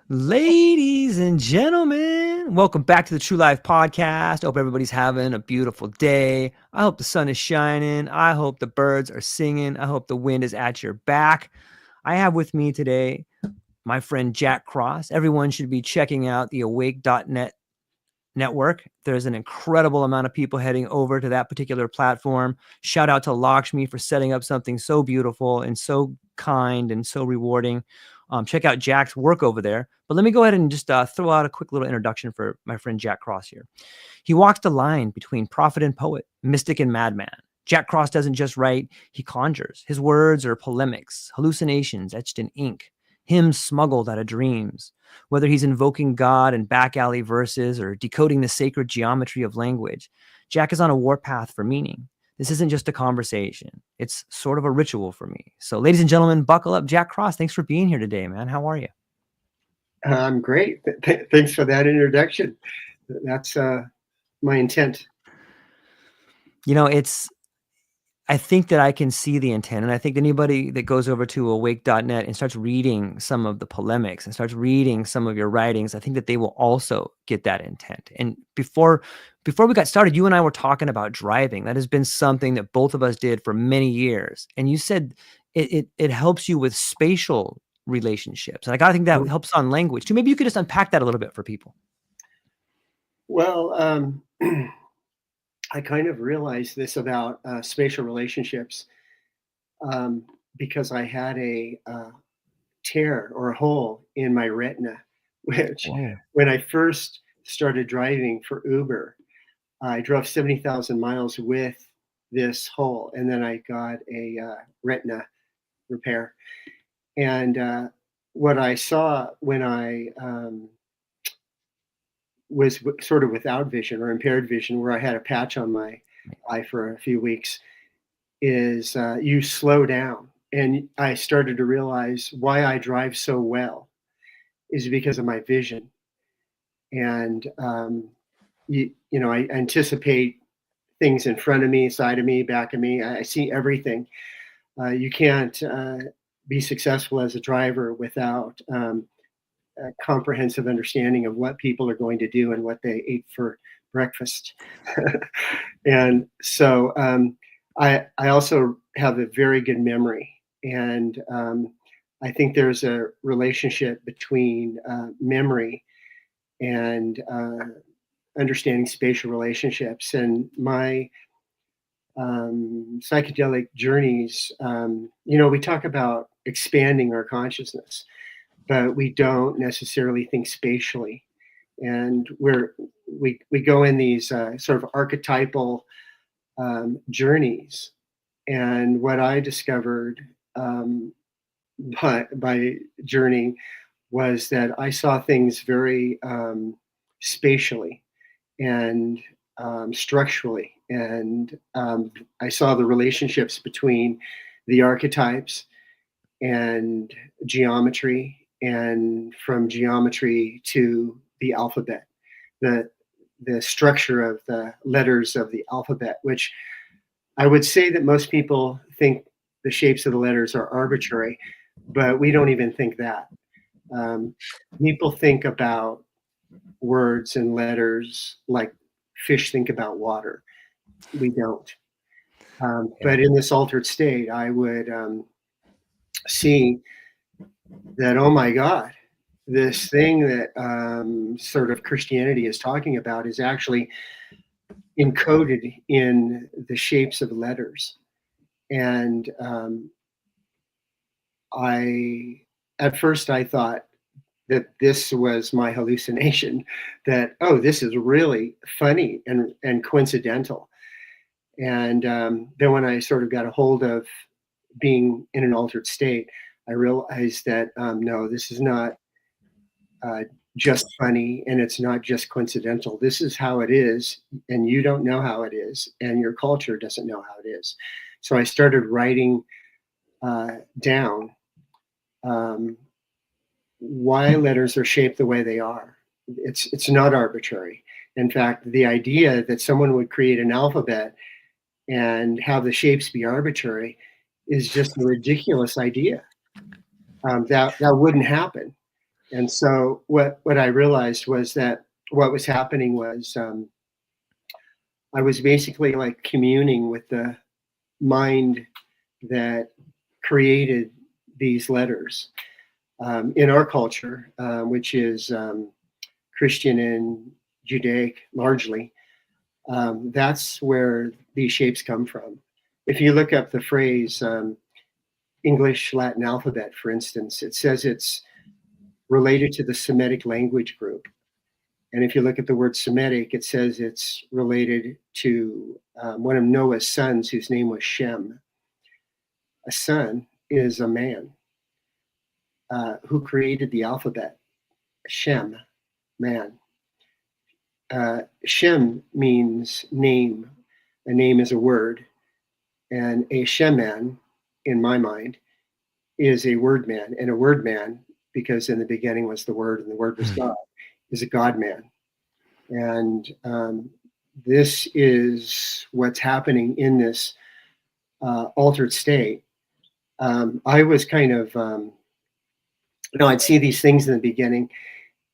Ladies and gentlemen, welcome back to the True Life Podcast. I hope everybody's having a beautiful day. I hope the sun is shining. I hope the birds are singing. I hope the wind is at your back. I have with me today my friend Jack Cross. Everyone should be checking out the awake.net network. There's an incredible amount of people heading over to that particular platform. Shout out to Lakshmi for setting up something so beautiful and so kind and so rewarding. Check out Jack's work over there. But let me go ahead and just throw out a quick little introduction for my friend Jack Cross here. He walks the line between prophet and poet, mystic and madman. Jack Cross doesn't just write, he conjures. His words are polemics, hallucinations etched in ink, hymns smuggled out of dreams. Whether he's invoking God in back alley verses or decoding the sacred geometry of language, Jack is on a warpath for meaning. This isn't just a conversation. It's sort of a ritual for me. So, ladies and gentlemen, buckle up. Jack Cross, thanks for being here today, man. How are you? I'm great. Thanks for that introduction. That's my intent. I think that I can see the intent. And I think anybody that goes over to awake.net and starts reading some of the polemics and starts reading some of your writings, I think that they will also get that intent. And before we got started, you and I were talking about driving. That has been something that both of us did for many years. And you said it helps you with spatial relationships. And I gotta think that helps on language too. Maybe you could just unpack that a little bit for people. Well, I kind of realized this about spatial relationships because I had a tear or a hole in my retina, which Whoa. when I first started driving for Uber, I drove 70,000 miles with this hole, and then I got a retina repair. And what I saw when I was sort of without vision or impaired vision, where I had a patch on my eye for a few weeks, is you slow down. And I started to realize why I drive so well is because of my vision. And, I anticipate things in front of me, side of me, back of me. I see everything. You can't be successful as a driver without a comprehensive understanding of what people are going to do and what they ate for breakfast. And so I also have a very good memory. And I think there's a relationship between memory and understanding spatial relationships. And my psychedelic journeys, we talk about expanding our consciousness, but we don't necessarily think spatially. And we go in these sort of archetypal journeys. And what I discovered by journeying was that I saw things very spatially and structurally. And I saw the relationships between the archetypes and geometry, and from geometry to the alphabet, the structure of the letters of the alphabet, which I would say that most people think the shapes of the letters are arbitrary, but we don't even think that. People think about words and letters like fish think about water. We don't. But in this altered state, I would see that, oh my God, this thing that sort of Christianity is talking about is actually encoded in the shapes of letters. And at first I thought that this was my hallucination, that, oh, this is really funny and coincidental. And then when I sort of got a hold of being in an altered state, I realized that no, this is not just funny, and it's not just coincidental. This is how it is, and you don't know how it is, and your culture doesn't know how it is. So I started writing down why letters are shaped the way they are. It's not arbitrary. In fact, the idea that someone would create an alphabet and have the shapes be arbitrary is just a ridiculous idea. That wouldn't happen. And so what I realized was that what was happening was I was basically like communing with the mind that created these letters. In our culture, which is Christian and Judaic largely, that's where these shapes come from. If you look up the phrase English Latin alphabet, for instance, it says it's related to the Semitic language group. And if you look at the word Semitic, it says it's related to one of Noah's sons, whose name was Shem. A son is a man who created the alphabet. Shem, man. Shem means name. A name is a word. And a Sheman, in my mind, is a word man. And a word man, because in the beginning was the word and the word was God, is a God man. And this is what's happening in this altered state. I was kind of, I'd see these things in the beginning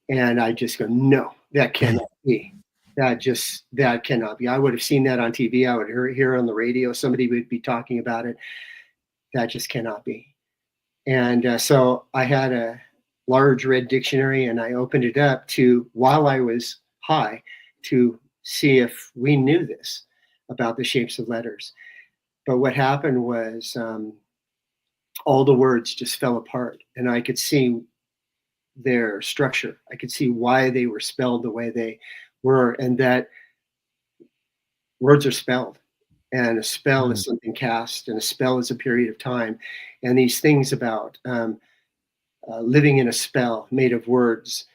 and I just go, no, that cannot be. That cannot be. I would have seen that on TV. I would hear on the radio. Somebody would be talking about it. That just cannot be. And so I had a large red dictionary and I opened it up while I was high, to see if we knew this about the shapes of letters. But what happened was all the words just fell apart and I could see their structure. I could see why they were spelled the way they were, and that words are spelled. And a spell is something cast, and a spell is a period of time. And these things about living in a spell made of words,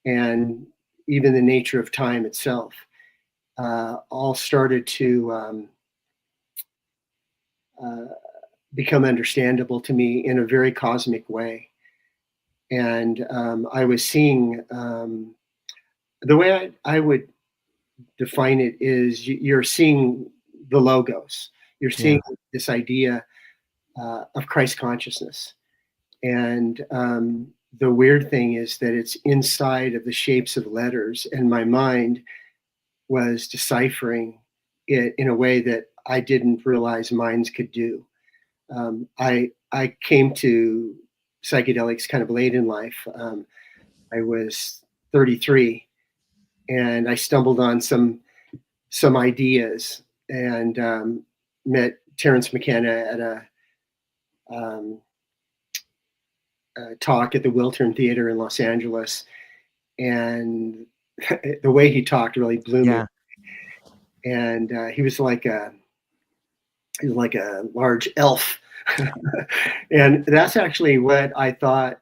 and even the nature of time itself, all started to become understandable to me in a very cosmic way. And I was seeing the way I would define it is you're seeing the logos. You're seeing this idea of Christ consciousness. And the weird thing is that it's inside of the shapes of letters, and my mind was deciphering it in a way that I didn't realize minds could do. I came to psychedelics kind of late in life. I was 33, and I stumbled on some ideas, and met Terence McKenna at a talk at the Wiltern Theater in Los Angeles, and the way he talked really blew me. And he was like a large elf. And that's actually what I thought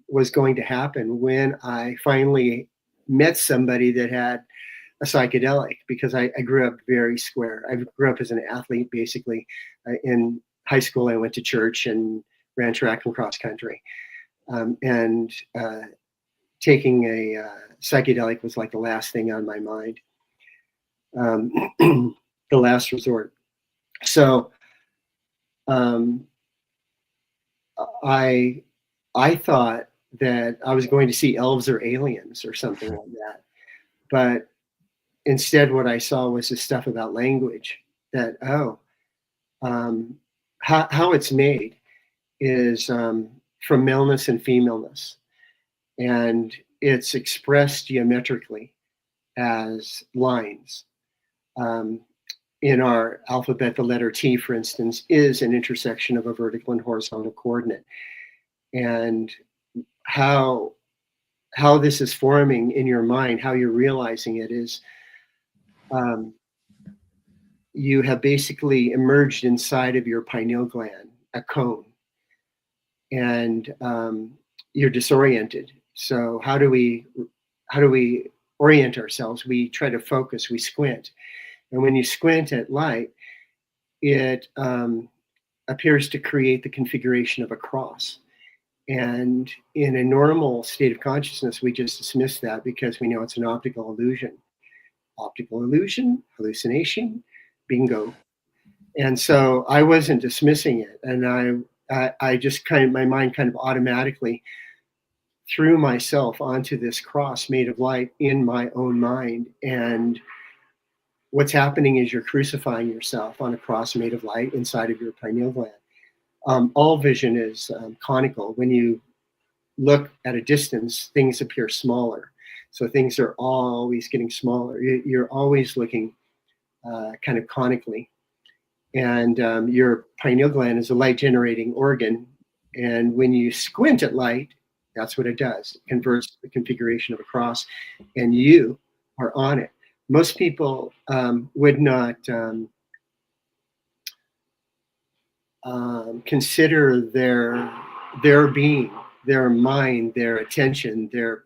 was going to happen when I finally met somebody that had a psychedelic, because I grew up very square. I grew up as an athlete, basically. In high school, I went to church and ran track and cross country. And taking a psychedelic was like the last thing on my mind, the last resort. So I thought that I was going to see elves or aliens or something like that. But instead, what I saw was this stuff about language, that, how it's made is from maleness and femaleness. And it's expressed geometrically as lines. In our alphabet, the letter T, for instance, is an intersection of a vertical and horizontal coordinate. And how this is forming in your mind, how you're realizing it is, you have basically emerged inside of your pineal gland, a cone, and you're disoriented. So how do we orient ourselves? We try to focus, we squint. And when you squint at light, it appears to create the configuration of a cross. And in a normal state of consciousness, we just dismiss that because we know it's an optical illusion. Optical illusion, hallucination, bingo. And so I wasn't dismissing it. And I just my mind kind of automatically threw myself onto this cross made of light in my own mind. And what's happening is you're crucifying yourself on a cross made of light inside of your pineal gland. All vision is conical. When you look at a distance, things appear smaller. So things are always getting smaller. You're always looking kind of conically. And your pineal gland is a light generating organ. And when you squint at light, that's what it does. It converts the configuration of a cross, and you are on it. Most people would not consider their being, their mind, their attention, their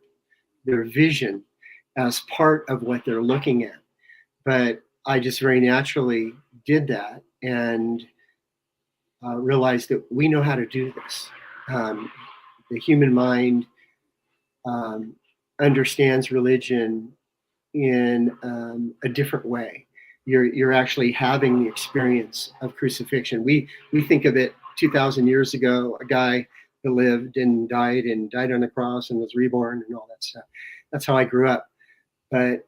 vision as part of what they're looking at. But I just very naturally did that and realized that we know how to do this. The human mind understands religion in a different way. You're actually having the experience of crucifixion. We think of it 2,000 years ago, a guy that lived and died on the cross and was reborn and all that stuff. That's how I grew up. But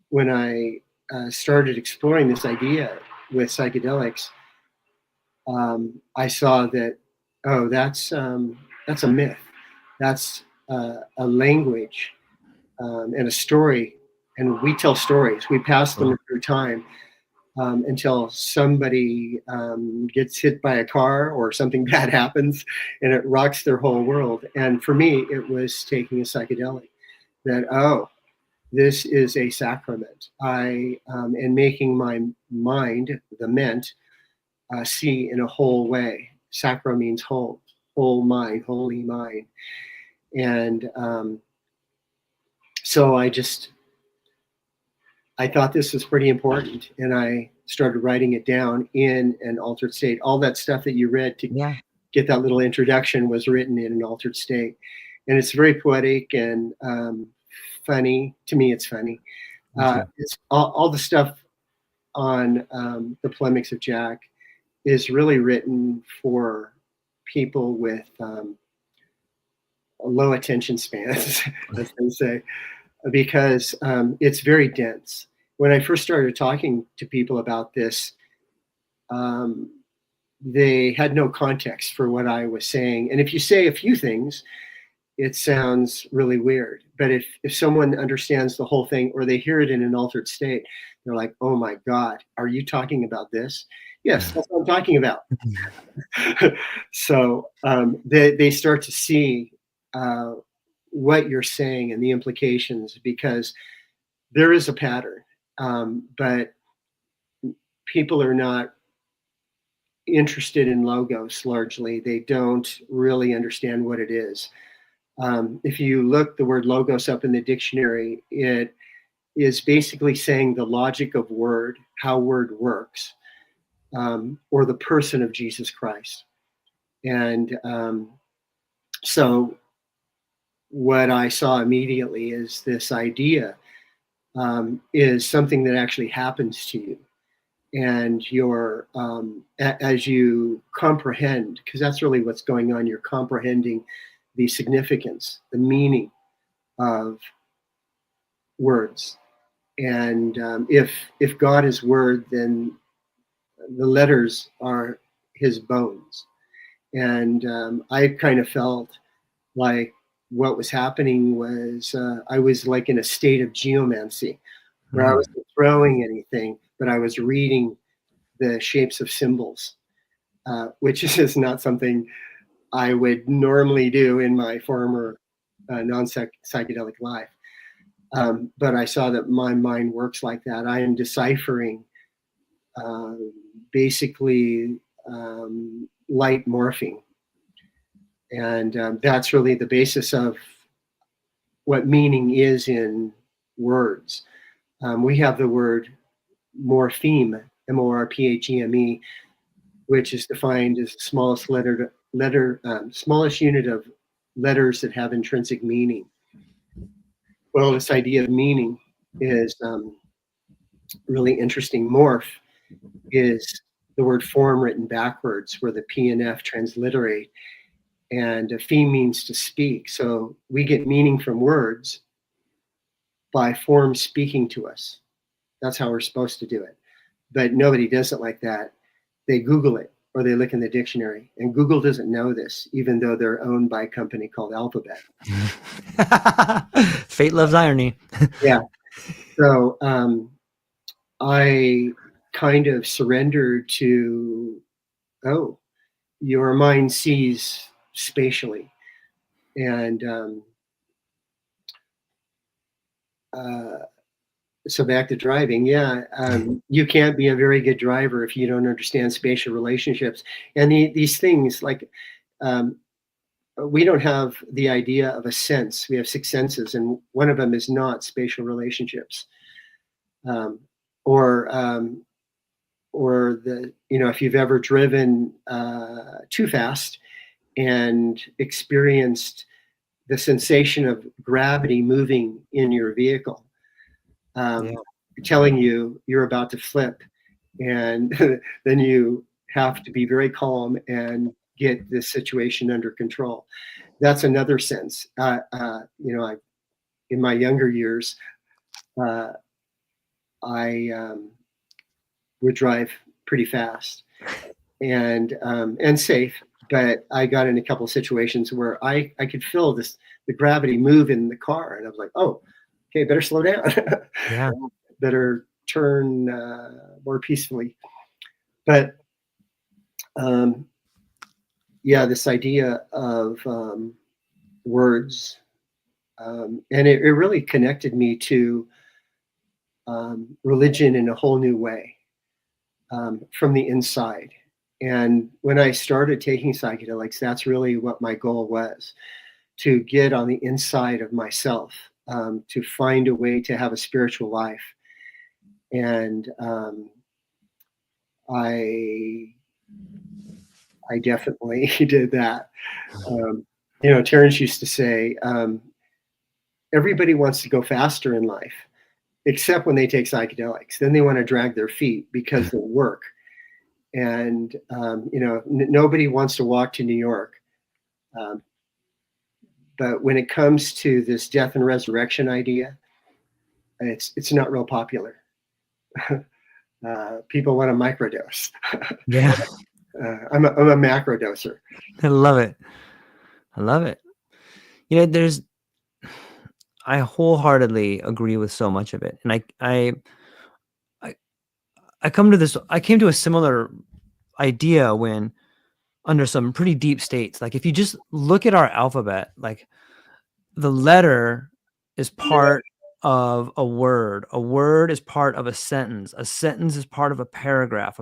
when I started exploring this idea with psychedelics, I saw that, oh, that's a myth. That's a language and a story. And we tell stories. We pass them through time until somebody gets hit by a car or something bad happens, and it rocks their whole world. And for me, it was taking a psychedelic. That, oh, this is a sacrament. I am making my mind, the ment, see in a whole way. Sacra means whole, whole mind, holy mind. And so I thought this was pretty important, and I started writing it down in an altered state. All that stuff that you read to get that little introduction was written in an altered state. And it's very poetic and funny. To me, it's funny. It's all the stuff on the polemics of Jack is really written for people with low attention spans, as they say, because it's very dense. When I first started talking to people about this, they had no context for what I was saying. And if you say a few things, it sounds really weird. But if someone understands the whole thing or they hear it in an altered state, they're like, oh my God, are you talking about this? Yes, that's what I'm talking about. So they start to see what you're saying and the implications, because there is a pattern, but people are not interested in logos largely. They don't really understand what it is. If you look the word logos up in the dictionary, it is basically saying the logic of word, how word works, or the person of Jesus Christ. And so what I saw immediately is this idea is something that actually happens to you. And you're, as you comprehend, because that's really what's going on, you're comprehending the significance, the meaning of words. And if God is word, then the letters are his bones. And I kind of felt like what was happening was I was like in a state of geomancy, where I wasn't throwing anything, but I was reading the shapes of symbols, which is not something I would normally do in my former non-psychedelic life. But I saw that my mind works like that. I am deciphering basically light morphing. And that's really the basis of what meaning is in words. We have the word morpheme, morpheme, which is defined as the smallest smallest unit of letters that have intrinsic meaning. Well, this idea of meaning is really interesting. Morph is the word form written backwards, where the P and F transliterate. and a fee means to speak. So we get meaning from words by form speaking to us. That's how we're supposed to do it. But nobody does it like that. They Google it or they look in the dictionary. And Google doesn't know this, even though they're owned by a company called Alphabet. Fate loves irony. Yeah. So I kind of surrendered to, oh, your mind sees spatially. And so back to driving. Yeah. You can't be a very good driver if you don't understand spatial relationships. And these things, like, we don't have the idea of a sense. We have six senses, and one of them is not spatial relationships. Um, or the, if you've ever driven too fast and experienced the sensation of gravity moving in your vehicle, telling you you're about to flip, and then you have to be very calm and get this situation under control. That's another sense. In my younger years, I would drive pretty fast and safe, but I got in a couple of situations where I could feel the gravity move in the car, and I was like, oh, okay, better slow down. Yeah. Better turn more peacefully. But this idea of words, and it really connected me to religion in a whole new way, from the inside. And when I started taking psychedelics, that's really what my goal was, to get on the inside of myself, to find a way to have a spiritual life. And I definitely did that. Terrence used to say, everybody wants to go faster in life, except when they take psychedelics. Then they want to drag their feet because they work. And, nobody wants to walk to New York. But when it comes to this death and resurrection idea, it's not real popular. People want to microdose. Yeah. I'm a macro doser. I love it. I love it. I wholeheartedly agree with so much of it. And I came to a similar idea when under some pretty deep states. Like if you just look at our alphabet, like the letter is part of a word is part of a sentence is part of a paragraph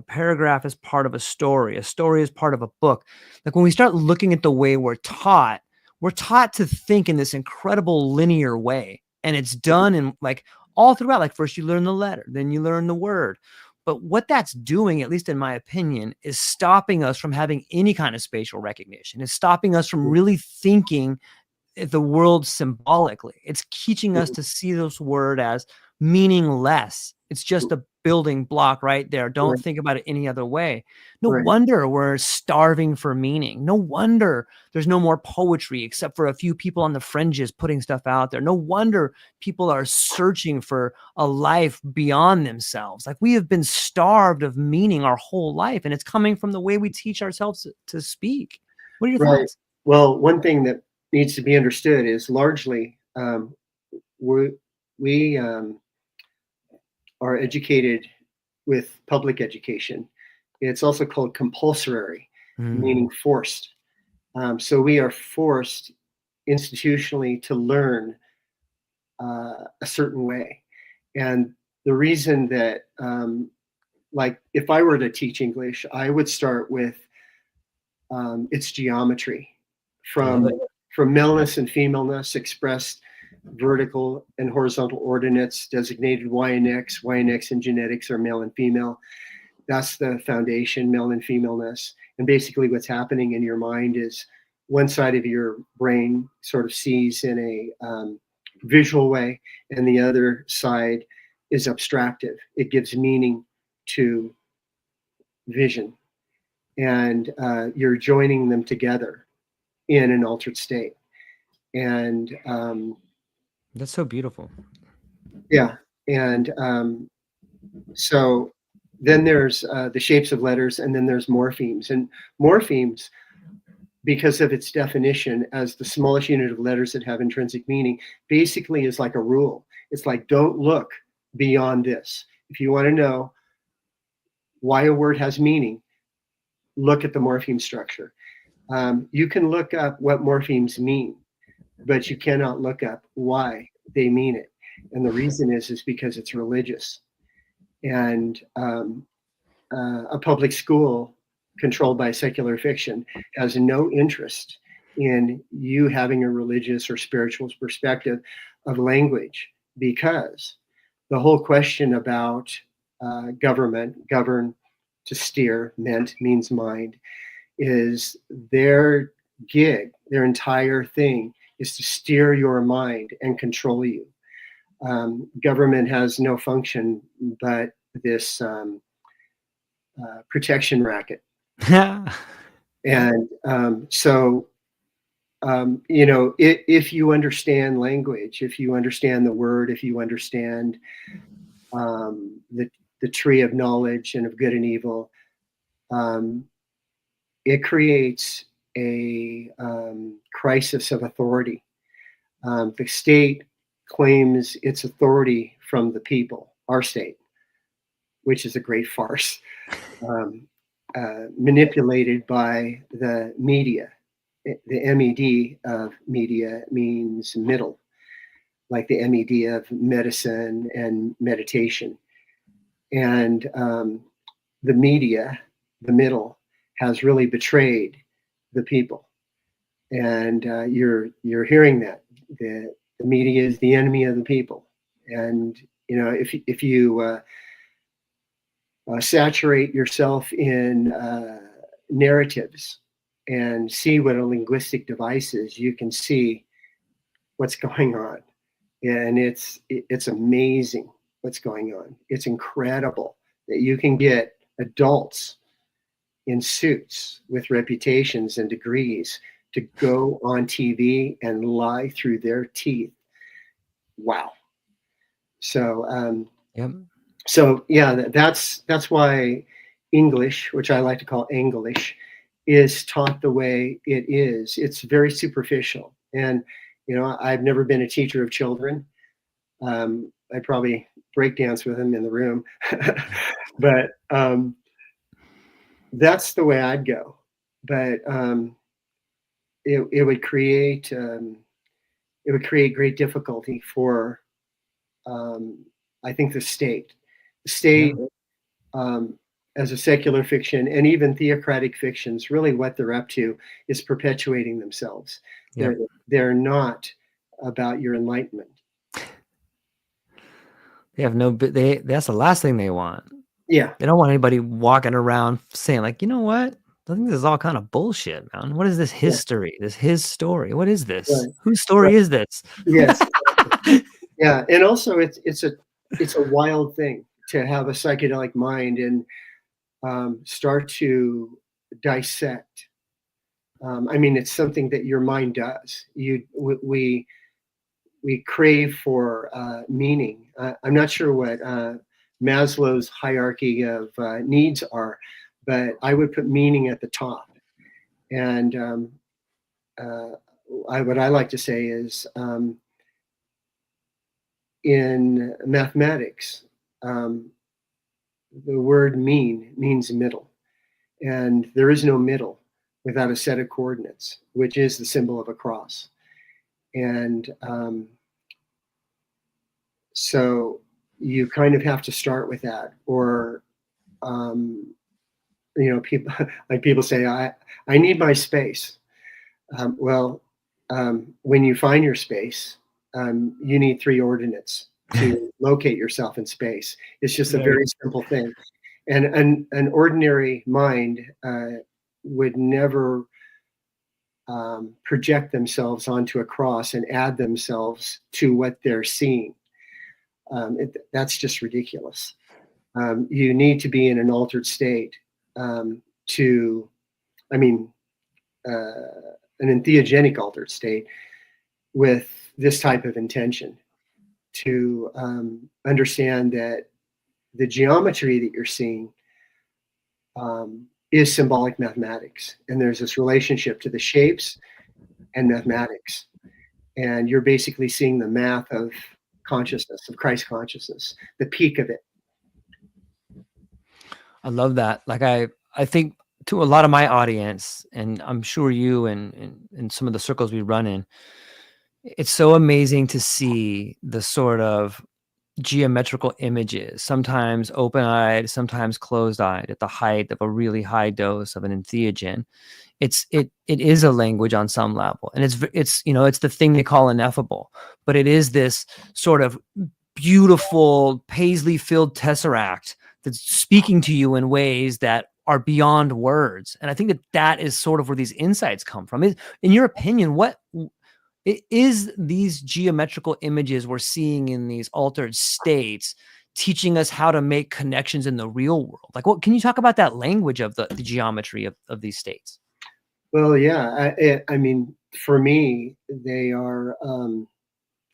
is part of a story is part of a book. Like when we start looking at the way we're taught to think in this incredible linear way, and it's done in like all throughout. Like first you learn the letter, then you learn the word. But what that's doing, at least in my opinion, is stopping us from having any kind of spatial recognition. It's stopping us from really thinking the world symbolically. It's teaching us to see this word as meaningless. It's just a building block right there. Don't think about it any other way. No wonder we're starving for meaning. No wonder there's no more poetry except for a few people on the fringes putting stuff out there. No wonder people are searching for a life beyond themselves. Like we have been starved of meaning our whole life, and it's coming from the way we teach ourselves to speak. What are your thoughts? Well, one thing that needs to be understood is largely we are educated with public education. It's also called compulsory, meaning forced. So we are forced institutionally to learn a certain way. And the reason that, like, if I were to teach English, I would start with its geometry, from maleness and femaleness expressed vertical and horizontal ordinates designated Y and X. Y and X in genetics are male and female. That's the foundation, male and femaleness. And basically what's happening in your mind is one side of your brain sort of sees in a visual way, and the other side is abstractive. It gives meaning to vision, and you're joining them together. in an altered state. And That's so beautiful. yeah, and so then there's the shapes of letters, and then there's morphemes. And morphemes, because of its definition as the smallest unit of letters that have intrinsic meaning, basically is like a rule. It's like, don't look beyond this. If you want to know why a word has meaning, look at the morpheme structure. You can look up what morphemes mean, but you cannot look up why they mean it. And the reason is because it's religious. And a public school controlled by secular fiction has no interest in you having a religious or spiritual perspective of language, because the whole question about government, govern, to steer, means mind, is their gig, their entire thing is to steer your mind and control you. Government has no function but this protection racket. And if you understand language, if you understand the word, if you understand the tree of knowledge and of good and evil, it creates a crisis of authority. The state claims its authority from the people, our state, which is a great farce, manipulated by the media. The MED of media means middle, like the MED of medicine and meditation. And the media, the middle, has really betrayed the people. And you're hearing that the media is the enemy of the people. And if you saturate yourself in narratives and see what a linguistic device is, you can see what's going on. And it's amazing what's going on. It's incredible that you can get adults in suits with reputations and degrees to go on TV and lie through their teeth. Wow. So Yep. so yeah, that's why English, which I like to call English, is taught the way it is. It's very superficial. And I've never been a teacher of children. I'd probably break dance with them in the room. But that's the way I'd go. But it would create great difficulty for I think the state. The state, as a secular fiction and even theocratic fictions, really what they're up to is perpetuating themselves. Yep. They're not about your enlightenment. They have no. That's the last thing they want. Yeah. They don't want anybody walking around saying like, you know what? I think this is all kind of bullshit, man. What is this history? This his story. What is this? Right. Whose story is this? Yes. Yeah, and also it's a wild thing to have a psychedelic mind and start to dissect. I mean, it's something that your mind does. We crave for meaning. I'm not sure what Maslow's hierarchy of needs are, but I would put meaning at the top. And what I like to say is, in mathematics, the word means middle, and there is no middle without a set of coordinates, which is the symbol of a cross. And so you kind of have to start with that, or people say, I need my space. When you find your space, you need 3 ordinates to locate yourself in space. It's just a very simple thing. And an ordinary mind would never project themselves onto a cross and add themselves to what they're seeing. That's just ridiculous. You need to be in an altered state to, I mean, an entheogenic altered state with this type of intention to understand that the geometry that you're seeing is symbolic mathematics. And there's this relationship to the shapes and mathematics. And you're basically seeing the math of consciousness, of Christ consciousness, the peak of it. I love that. Like I think to a lot of my audience, and I'm sure you and some of the circles we run in, it's so amazing to see the sort of geometrical images, sometimes open-eyed, sometimes closed-eyed, at the height of a really high dose of an entheogen. It is a language on some level, and it's it's the thing they call ineffable, but it is this sort of beautiful paisley-filled tesseract that's speaking to you in ways that are beyond words. And I think that is sort of where these insights come from. In your opinion, what is these geometrical images we're seeing in these altered states teaching us how to make connections in the real world? Like, what can you talk about that language of the geometry of these states? Well, yeah, I mean, for me, they are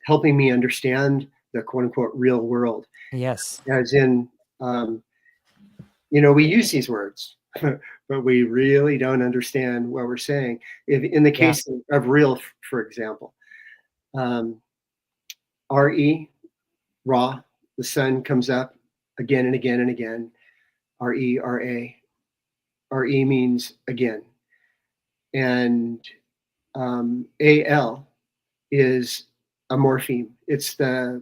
helping me understand the quote unquote real world. Yes. As in, we use these words, but we really don't understand what we're saying. If, in the Yeah. case of real, for example, RE, raw, the sun comes up again and again and again. RE, RA. RE means again. And AL is a morpheme. It's the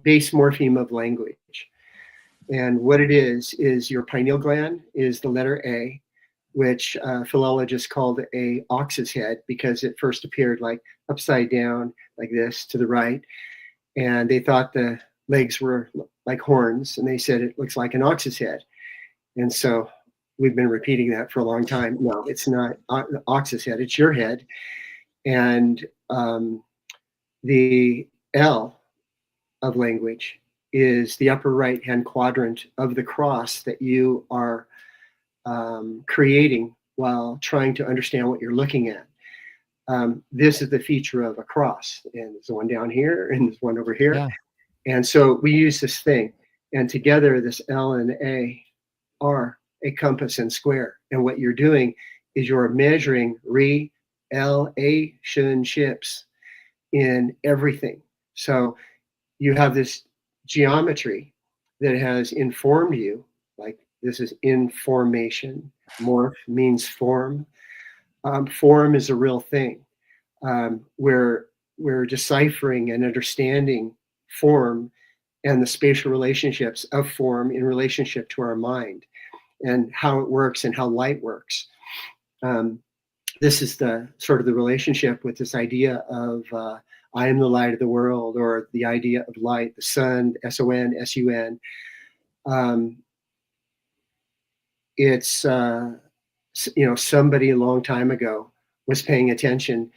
base morpheme of language. And what it is your pineal gland is the letter A, which philologists called a ox's head because it first appeared like upside down, like this to the right. And they thought the legs were like horns, and they said it looks like an ox's head. And so we've been repeating that for a long time. No, it's not the ox's head, it's your head. And the L of language is the upper right hand quadrant of the cross that you are creating while trying to understand what you're looking at. This is the feature of a cross, and there's one down here and there's one over here. Yeah. And so we use this thing, and together this L and A are a compass and square. And what you're doing is you're measuring relationships in everything. So you have this geometry that has informed you, like this is information. Morph means form. Form is a real thing. We're deciphering and understanding form and the spatial relationships of form in relationship to our mind and how it works and how light works. This is the sort of the relationship with this idea of I am the light of the world, or the idea of light, the sun, S-O-N, S-U-N. It's, somebody a long time ago was paying attention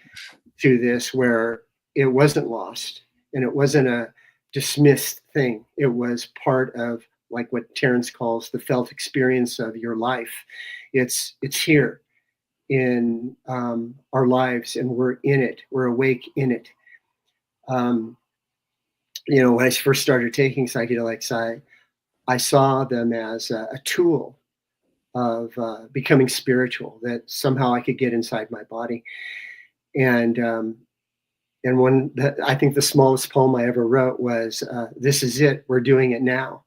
to this where it wasn't lost and it wasn't a dismissed thing. It was part of, like what Terence calls the felt experience of your life. It's here in our lives, and we're in it. We're awake in it. When I first started taking psychedelics, I saw them as a tool of becoming spiritual, that somehow I could get inside my body. And I think the smallest poem I ever wrote was, "This is it. We're doing it now."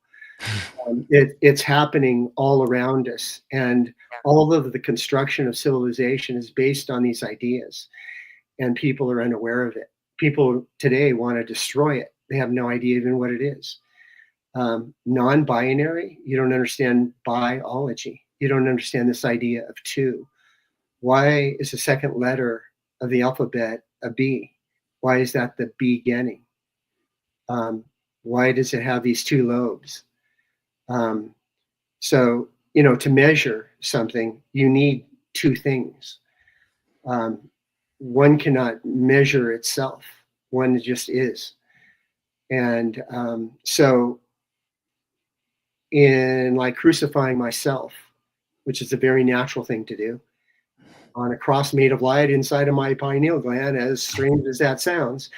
It's happening all around us, and all of the construction of civilization is based on these ideas, and people are unaware of it. People today want to destroy it. They have no idea even what it is. Non-binary, you don't understand biology. You don't understand this idea of two. Why is the second letter of the alphabet a B? Why is that the beginning? Why does it have these two lobes? So, to measure something, you need two things. One cannot measure itself. One just is. And so in like crucifying myself, which is a very natural thing to do, on a cross made of light inside of my pineal gland, as strange as that sounds.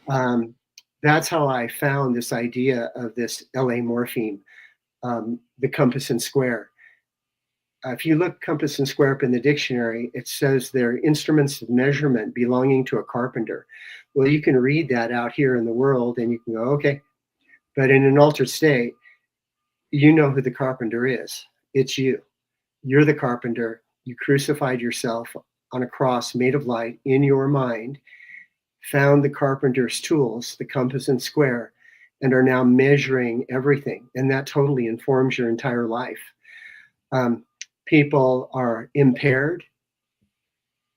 Um, that's how I found this idea of this LA morpheme, the compass and square. If you look compass and square up in the dictionary, it says they're instruments of measurement belonging to a carpenter. Well, you can read that out here in the world and you can go, okay. But in an altered state, you know who the carpenter is. It's you. You're the carpenter. You crucified yourself on a cross made of light in your mind, found the carpenter's tools, the compass and square, and are now measuring everything. And that totally informs your entire life. People are impaired.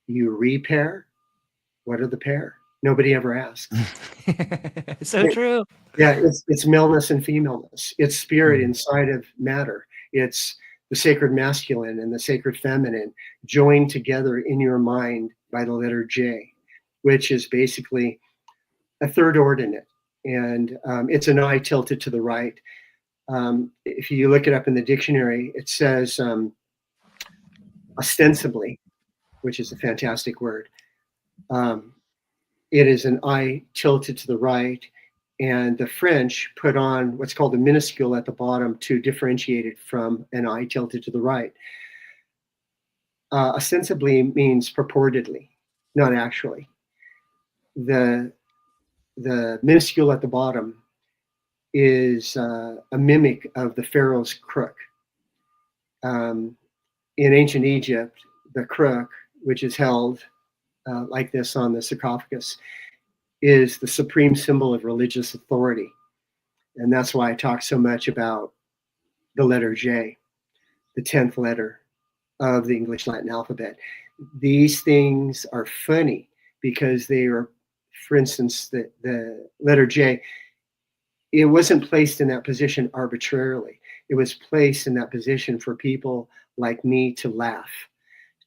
You repair. What are the pair? Nobody ever asks. So true. Yeah, it's maleness and femaleness. It's spirit inside of matter. It's the sacred masculine and the sacred feminine joined together in your mind by the letter J, which is basically a third ordinate. And it's an I tilted to the right. If you look it up in the dictionary, it says ostensibly, which is a fantastic word. It is an I tilted to the right. And the French put on what's called a minuscule at the bottom to differentiate it from an I tilted to the right. Ostensibly means purportedly, not actually. The minuscule at the bottom is a mimic of the pharaoh's crook. In ancient Egypt, the crook, which is held like this on the sarcophagus, is the supreme symbol of religious authority. And that's why I talk so much about the letter J, the 10th letter of the English Latin alphabet. These things are funny because they are, for instance, the letter J, it wasn't placed in that position arbitrarily. It was placed in that position for people like me to laugh,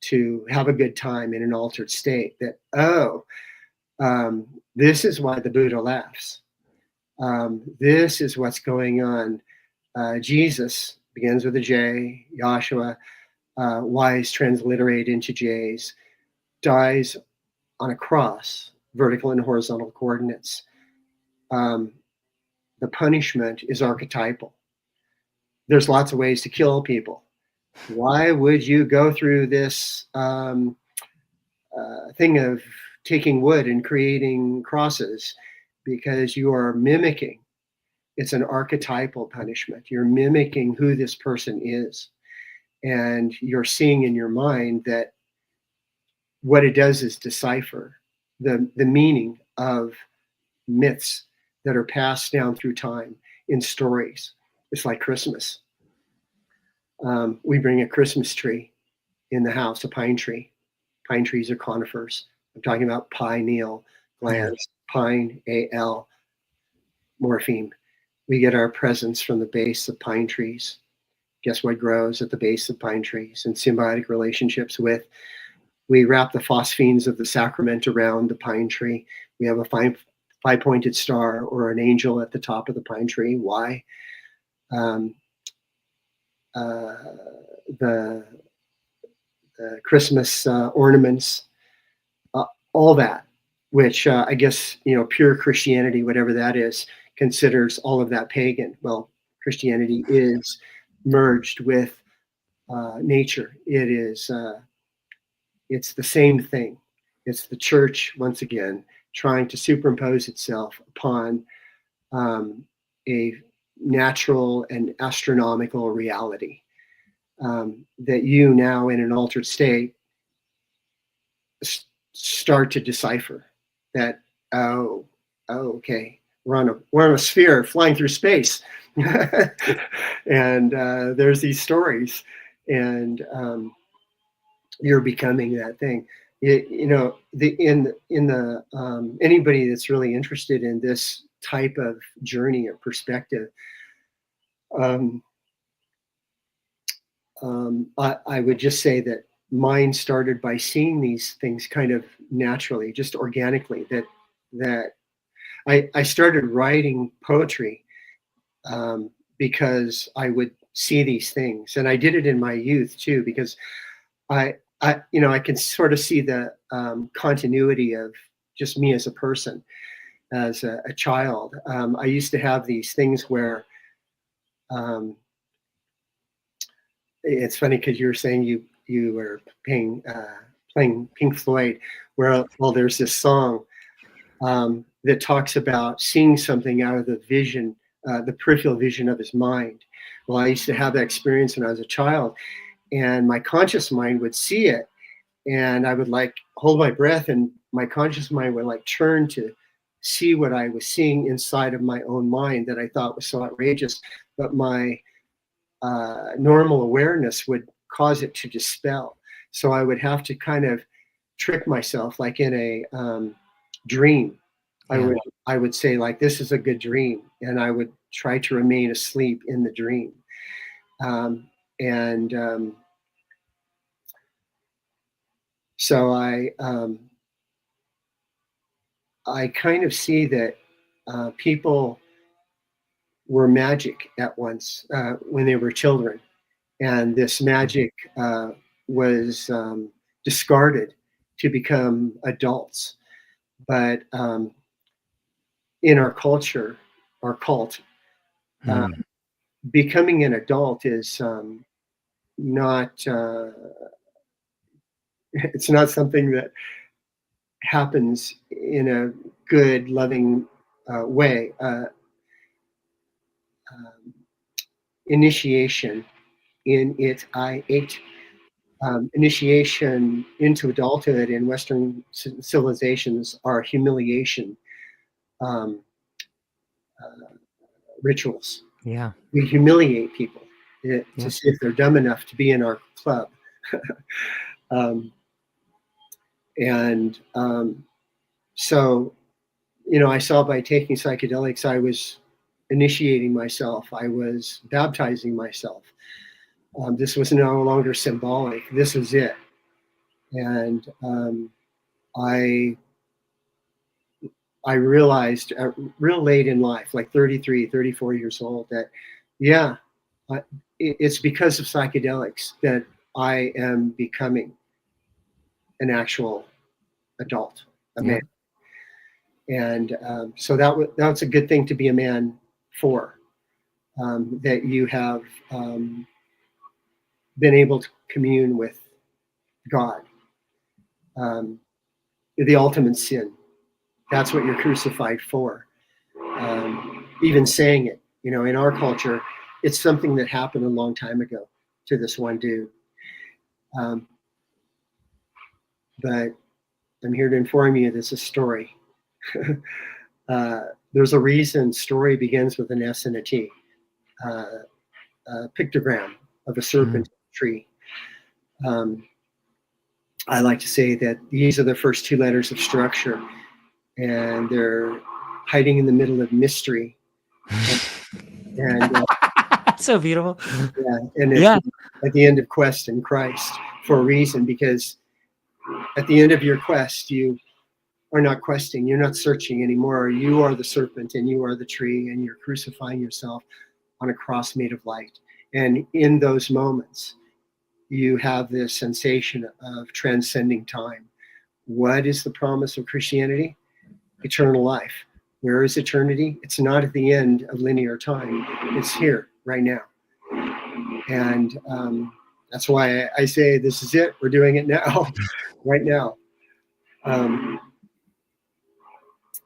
to have a good time in an altered state. That, this is why the Buddha laughs. This is what's going on. Jesus begins with a J, Joshua, Y is transliterated into J's, dies on a cross, vertical and horizontal coordinates. The punishment is archetypal. There's lots of ways to kill people. Why would you go through this thing of taking wood and creating crosses? Because you are mimicking. It's an archetypal punishment. You're mimicking who this person is. And you're seeing in your mind that what it does is decipher the meaning of myths that are passed down through time in stories. It's like Christmas. We bring a Christmas tree in the house, a pine tree. Pine trees are conifers. I'm talking about pineal glands, pine, A-L, morpheme. We get our presents from the base of pine trees. Guess what grows at the base of pine trees? In symbiotic relationships with, we wrap the phosphenes of the sacrament around the pine tree. We have a five-pointed star or an angel at the top of the pine tree. Why? The Christmas ornaments, all that, which I guess, pure Christianity, whatever that is, considers all of that pagan. Well, Christianity is merged with nature. It is, it's the same thing. It's the church, once again, trying to superimpose itself upon a natural and astronomical reality that you now, in an altered state, start to decipher. That, okay, we're on a sphere flying through space, and there's these stories, and you're becoming that thing. Anybody that's really interested in this type of journey or perspective, I would just say that mine started by seeing these things kind of naturally, just organically. That I started writing poetry because I would see these things, and I did it in my youth too, because I I can sort of see the continuity of just me as a person, as a child. I used to have these things where um, it's funny because you were saying you were playing Pink Floyd, where well, there's this song that talks about seeing something out of the vision, the peripheral vision of his mind. Well, I used to have that experience when I was a child, and my conscious mind would see it, and I would like hold my breath, and my conscious mind would like turn to see what I was seeing inside of my own mind that I thought was so outrageous, but my normal awareness would cause it to dispel. So I would have to kind of trick myself, like in a dream. I Yeah. would I would say like, "This is a good dream," and I would try to remain asleep in the dream. And so I kind of see that people were magic at once when they were children, and this magic was discarded to become adults. But in our culture, our cult, uh, Mm. becoming an adult is not. It's not something that happens in a good, loving way. Um, Initiation in it, initiation into adulthood in Western civilizations are humiliation um, uh, rituals. Yeah. We humiliate people to Yeah. see if they're dumb enough to be in our club. um, and so, I saw by taking psychedelics, I was initiating myself, I was baptizing myself. This was no longer symbolic. This is it. And I I realized real late in life, like 33, 34 years old, that yeah, it's because of psychedelics that I am becoming an actual adult, a Yeah. man. And so that's a good thing to be a man for, that you have been able to commune with God, um, the ultimate sin. That's what you're crucified for. Even saying it, in our culture, it's something that happened a long time ago to this one dude. Um, but I'm here to inform you this is a story. There's a reason story begins with an S and a T, uh, a pictogram of a Mm. serpent tree. Um, I like to say that these are the first two letters of structure, and they're hiding in the middle of mystery. And So beautiful. yeah, and Yeah. at the end of quest in Christ for a reason, because at the end of your quest, you are not questing, you're not searching anymore. You are the serpent and you are the tree, and you're crucifying yourself on a cross made of light. And in those moments, you have this sensation of transcending time. What is the promise of Christianity? Eternal life. Where is eternity? It's not at the end of linear time, it's here, right now. And that's why I say this is it. We're doing it now, right now. Um,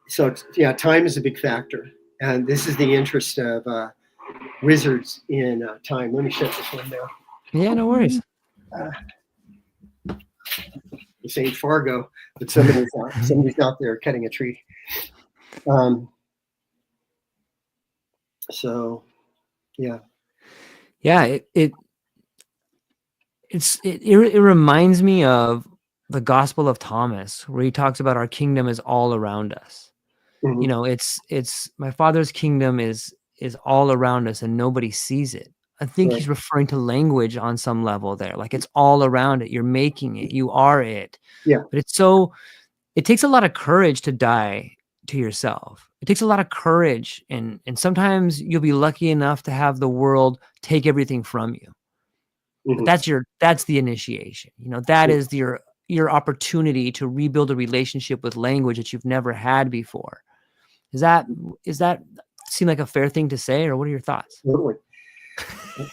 so yeah, time is a big factor, and this is the interest of wizards in time. Let me shut this window. Yeah. No worries. Uh, this ain't Fargo, but somebody's out there cutting a tree. Um, so yeah. Yeah. It reminds me of the Gospel of Thomas, where he talks about our kingdom is all around us. Mhm. It's my Father's kingdom is all around us and nobody sees it. I think Right. he's referring to language on some level there. Like it's all around it. You're making it. You are it. Yeah. But it takes a lot of courage to die to yourself. It takes a lot of courage, and sometimes you'll be lucky enough to have the world take everything from you. But Mhm. that's the initiation. You know, that Yeah. is your opportunity to rebuild a relationship with language that you've never had before. Is that seem like a fair thing to say, or what are your thoughts? Totally.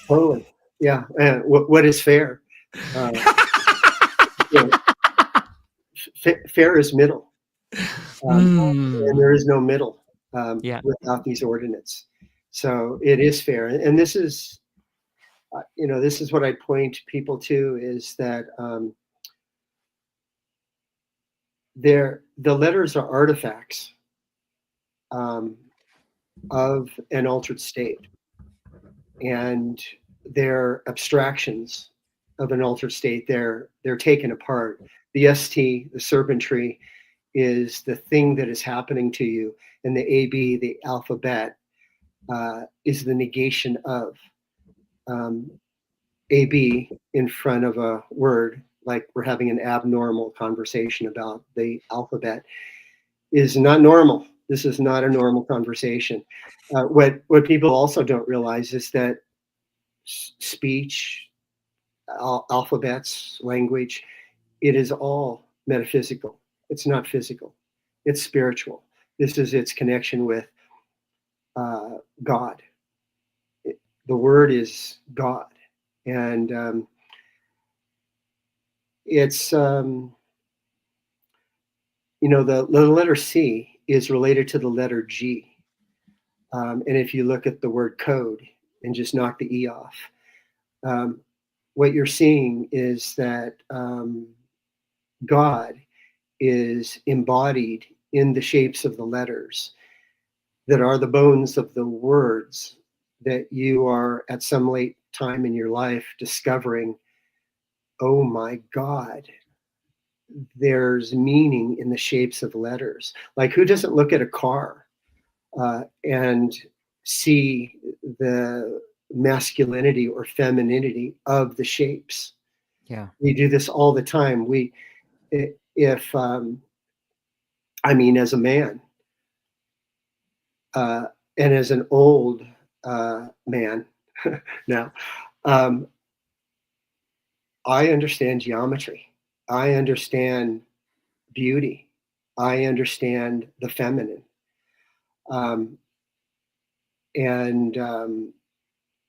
Totally. Yeah. What is fair? Uh, you know, fair is middle, and Mm, there is no middle yeah. without these ordinates. So it is fair, and this is, this is what I point people to is that the letters are artifacts um, of an altered state, and they're abstractions of an altered state. They're taken apart. The ST, the serpentry, is the thing that is happening to you, and the AB, the alphabet, is the negation of um, AB in front of a word. Like we're having an abnormal conversation about the alphabet is not normal. This is not a normal conversation. What people also don't realize is that speech, alphabets, language, it is all metaphysical. It's not physical. It's spiritual. This is its connection with God. The word is God, and it's the letter C is related to the letter G. And if you look at the word code and just knock the E off, um, what you're seeing is that God is embodied in the shapes of the letters that are the bones of the words that you are at some late time in your life discovering, oh my God, there's meaning in the shapes of letters. Like, who doesn't look at a car and see the masculinity or femininity of the shapes? Yeah. We do this all the time. If I mean, as a man uh, and as an old man now, um, I understand geometry. I understand beauty. I understand the feminine. Um, and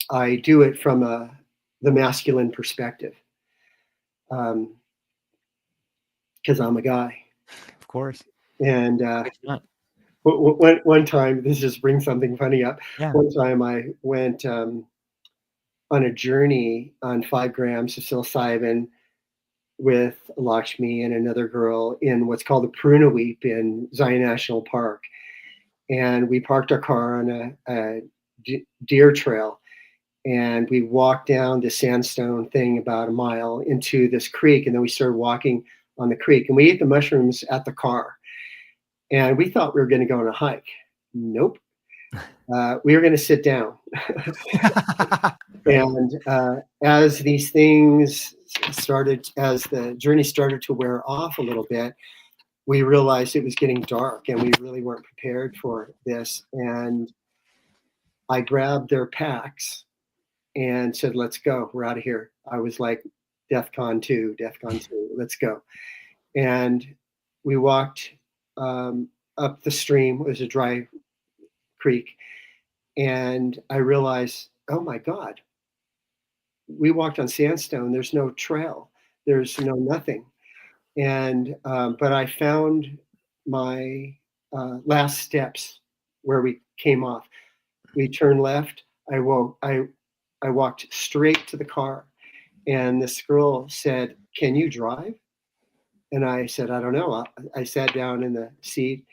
I do it from the masculine perspective because I'm a guy. Of course. And Why not? one time, this just brings something funny up. Yeah. One time I went on a journey on 5 grams of psilocybin with Lakshmi and another girl in what's called the Parunaweep in Zion National Park. And we parked our car on a deer trail, and we walked down the sandstone thing about a mile into this creek, and then we started walking on the creek, and we ate the mushrooms at the car, and we thought we were going to go on a hike. Nope. We were going to sit down. Right. And as these things as the journey started to wear off a little bit, we realized it was getting dark and we really weren't prepared for this. And I grabbed their packs and said, let's go. We're out of here. I was like, DEFCON 2, DEFCON 2, let's go. And we walked up the stream. It was a dry creek. And I realized, oh my God, we walked on sandstone. There's no trail. There's no nothing. And but I found my last steps where we came off. We turned left. I walked straight to the car, and this girl said, "Can you drive?" And I said, "I don't know." I sat down in the seat,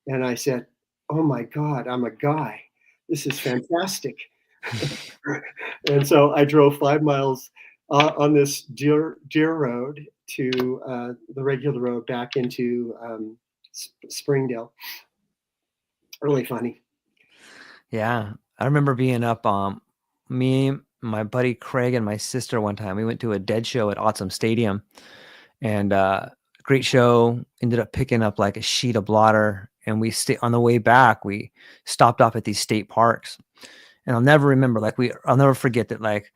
and I said, "Oh my God, I'm a guy. This is fantastic." And so I drove 5 miles on this deer road to the regular road back into Springdale. Really funny. Yeah. I remember being up, me, my buddy Craig, and my sister one time. We went to a Dead show at Autumn Stadium, and great show. Ended up picking up like a sheet of blotter, and we stay on the way back. We stopped off at these state parks, and I'll never forget that. Like,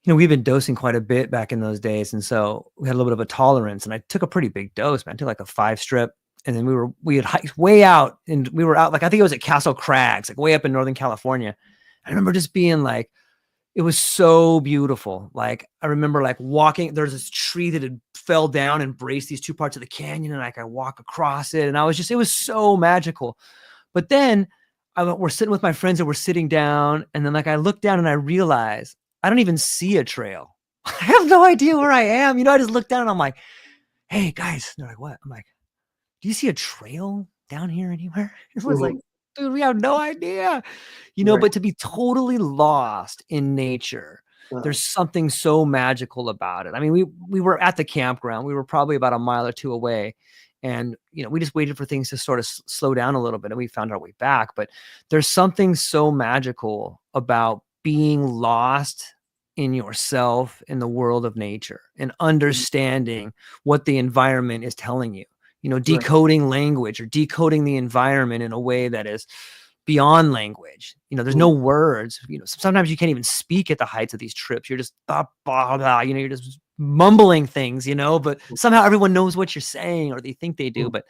we've been dosing quite a bit back in those days. And so we had a little bit of a tolerance, and I took a pretty big dose, man. I took like a 5-strip. And then we had hiked way out, and we were out, like, I think it was at Castle Crags, like way up in Northern California. I remember just being like, it was so beautiful. Like, I remember like walking, there's this tree that had fell down and braced these two parts of the canyon. And like, I walk across it, and it was so magical. But then we're sitting with my friends, and we're sitting down, and then like I look down and I realize I don't even see a trail. I have no idea where I am. I just look down and I'm like, hey guys. And they're like, what? I'm like, do you see a trail down here anywhere? It was like, Mhm. dude, we have no idea. Right. But to be totally lost in nature, Uh, there's something so magical about it. I mean, we were at the campground. We were probably about a mile or two away. And, we just waited for things to sort of slow down a little bit, and we found our way back. But there's something so magical about being lost in yourself, in the world of nature, and mhm. understanding what the environment is telling you. Right. Decoding language or decoding the environment in a way that is beyond language. There's no Mhm. words. Sometimes you can't even speak at the heights of these trips. You're just blah, blah, blah, you're just mumbling things, but somehow everyone knows what you're saying, or they think they do. Mhm. But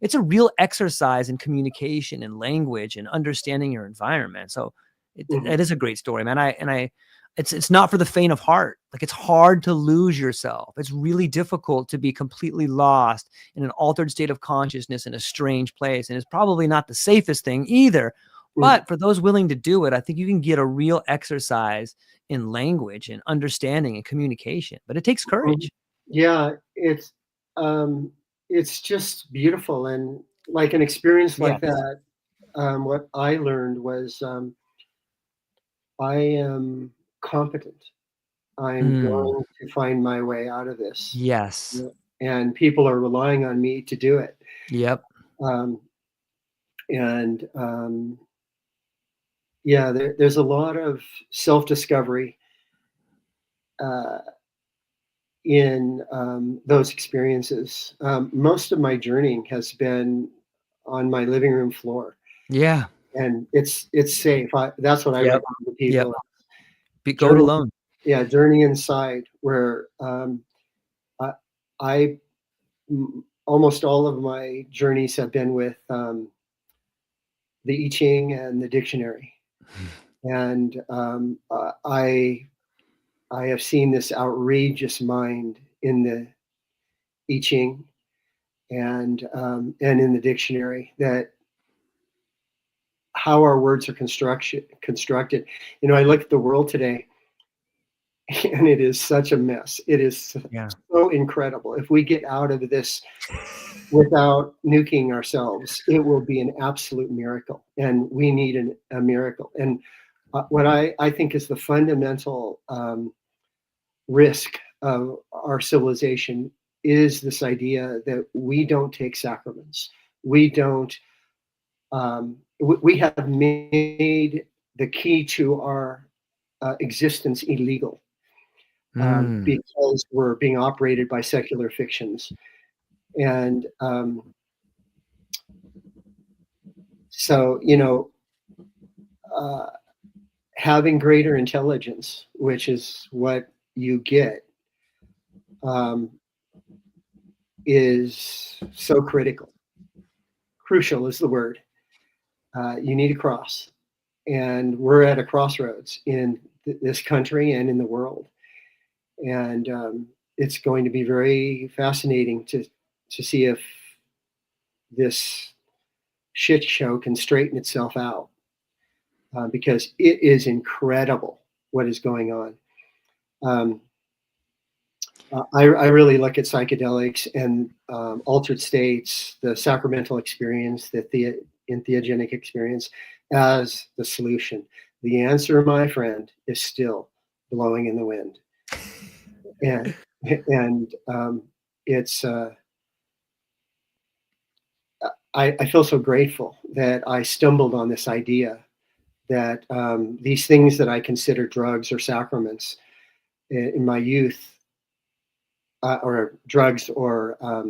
it's a real exercise in communication and language and understanding your environment. So Mhm. it is a great story, man. It's not for the faint of heart. Like, it's hard to lose yourself. It's really difficult to be completely lost in an altered state of consciousness in a strange place. And it's probably not the safest thing either. Mhm. But for those willing to do it, I think you can get a real exercise in language and understanding and communication. But it takes Mhm. courage. Yeah, um, it's just beautiful, and like an experience like Yes. that. What I learned was I am competent. I'm Mm, going to find my way out of this. yes. Yeah. And people are relying on me to do it. Yep. Um, and yeah, there's a lot of self discovery uh, in those experiences. Most of my journeying has been on my living room floor, Yeah. and it's safe. That's what I Yep. recommend to Yep. people. Go it Journey, alone. yeah, journey inside, where I, I almost all of my journeys have been with the I Ching and the dictionary, and I have seen this outrageous mind in the I Ching and in the dictionary, that how our words are constructed. I look at the world today, and it is such a mess. It is Yeah. so incredible. If we get out of this without nuking ourselves, it will be an absolute miracle. And we need a miracle. And what I think is the fundamental risk of our civilization is this idea that we don't take sacraments. We don't, we have made the key to our existence illegal, Mm, because we're being operated by secular fictions. And so, uh, having greater intelligence, which is what you get, um, is so critical. Crucial is the word. You need a cross. And we're at a crossroads in this country and in the world. And it's going to be very fascinating to see if this shit show can straighten itself out, because it is incredible what is going on. Um, I really look at psychedelics and altered states, the sacramental experience, the entheogenic experience, as the solution. The answer, my friend, is still blowing in the wind, and and it's. I feel so grateful that I stumbled on this idea that these things that I consider drugs or sacraments in my youth, or drugs, or uh,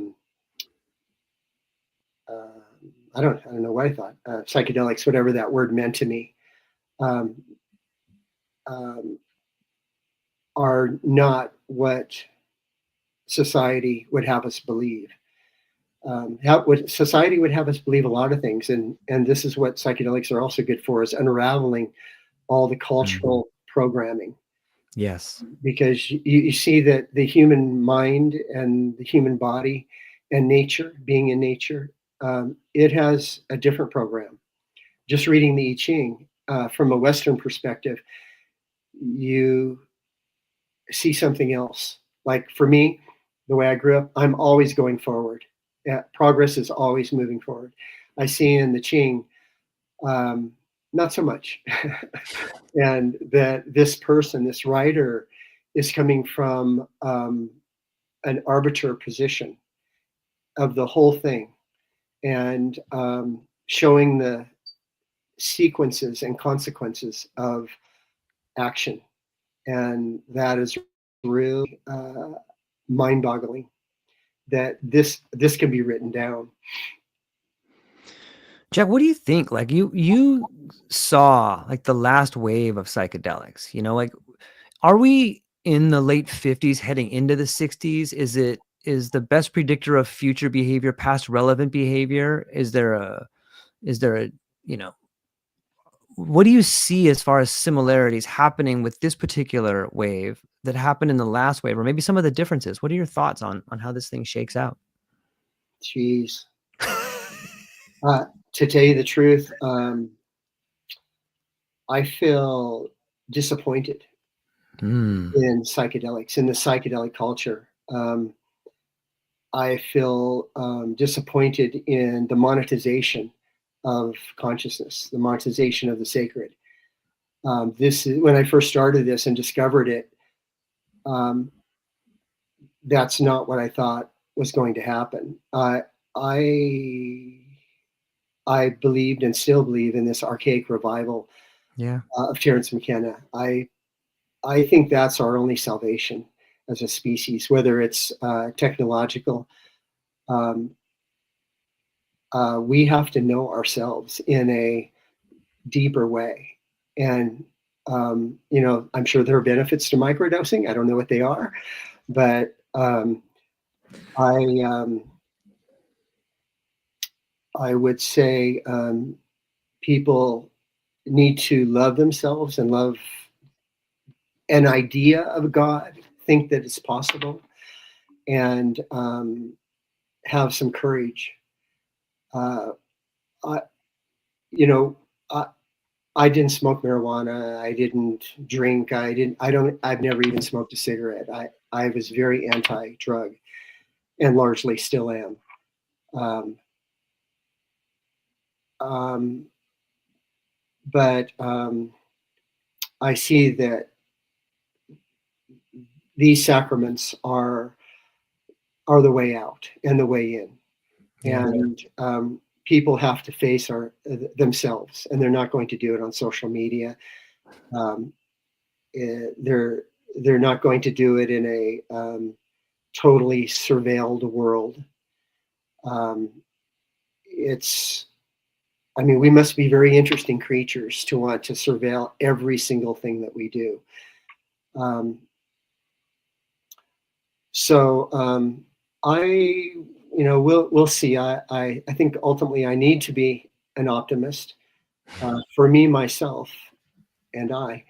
I don't know what I thought, psychedelics, whatever that word meant to me, um, um, are not what society would have us believe. Society would have us believe a lot of things, and this is what psychedelics are also good for, is unraveling all the cultural programming. Yes. Because you see that the human mind and the human body and nature, being in nature, it has a different program. Just reading the I Ching from a Western perspective, you see something else. Like for me, the way I grew up, I'm always going forward. Progress is always moving forward. I see in the Ching, not so much. And that this person, this writer, is coming from an arbiter position of the whole thing, and showing the sequences and consequences of action. And that is really mind-boggling, that this can be written down. Jack, what do you think? Like you saw like the last wave of psychedelics, like are we in the late 50s heading into the 60s? Is the best predictor of future behavior past relevant behavior? Is there a, what do you see as far as similarities happening with this particular wave that happened in the last wave, or maybe some of the differences? What are your thoughts on how this thing shakes out? Jeez. To tell you the truth, I feel disappointed in psychedelics, in the psychedelic culture. I feel disappointed in the monetization of consciousness, the monetization of the sacred. This is when I first started this and discovered it. That's not what I thought was going to happen. I believed and still believe in this archaic revival of Terence McKenna. I think that's our only salvation as a species, whether it's technological. We have to know ourselves in a deeper way. And, I'm sure there are benefits to microdosing. I don't know what they are, but I would say people need to love themselves and love an idea of God, think that it's possible, and have some courage. I, you know, I didn't smoke marijuana. I didn't drink. I've never even smoked a cigarette. I was very anti-drug, and largely still am. But I see that these sacraments are the way out and the way in, and people have to face themselves, and they're not going to do it on social media. They're not going to do it in a totally surveilled world. We must be very interesting creatures to want to surveil every single thing that we do. We'll see. I think ultimately I need to be an optimist for me, myself, and I.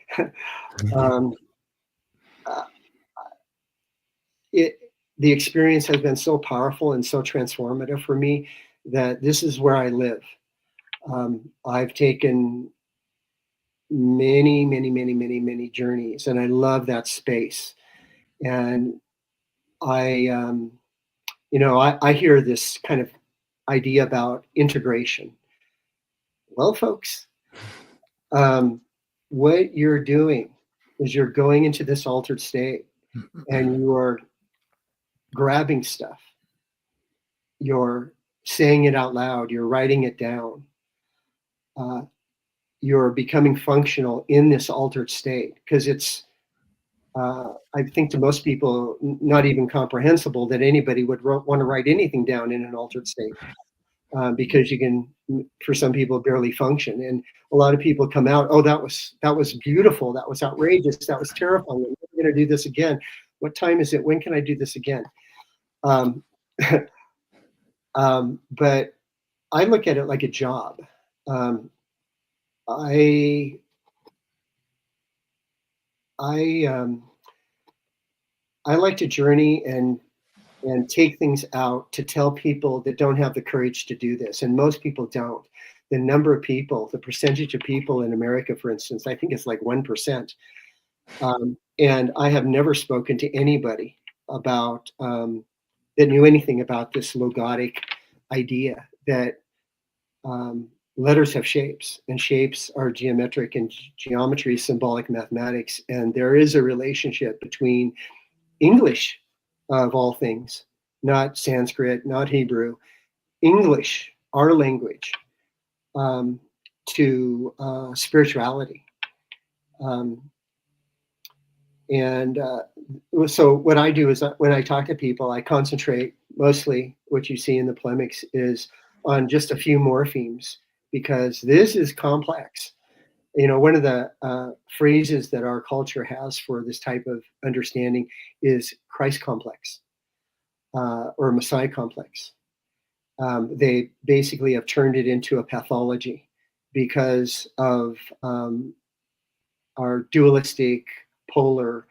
The experience has been so powerful and so transformative for me that this is where I live. I've taken many, many, many, many, many journeys, and I love that space. And I hear this kind of idea about integration. Well, folks, what you're doing is you're going into this altered state, and you are grabbing stuff. You're saying it out loud. You're writing it down. You're becoming functional in this altered state, because it's, I think to most people, not even comprehensible that anybody would want to write anything down in an altered state, because you can, for some people, barely function. And a lot of people come out, oh, that was beautiful, that was outrageous, that was terrifying, going to do this again? What time is it? When can I do this again? Um, but I look at it like a job. Um, I I I like to journey and take things out to tell people that don't have the courage to do this, and most people don't. The number of people, the percentage of people in America, for instance, I think it's like 1%. And I have never spoken to anybody about that knew anything about this logotic idea that letters have shapes, and shapes are geometric, and geometry is symbolic mathematics. And there is a relationship between English, of all things, not Sanskrit, not Hebrew, English, our language, um, to spirituality. Um, and so what I do is when I talk to people, I concentrate mostly what you see in the polemics is on just a few morphemes, because this is complex. One of the phrases that our culture has for this type of understanding is Christ complex, or Messiah complex. They basically have turned it into a pathology because of our dualistic, polar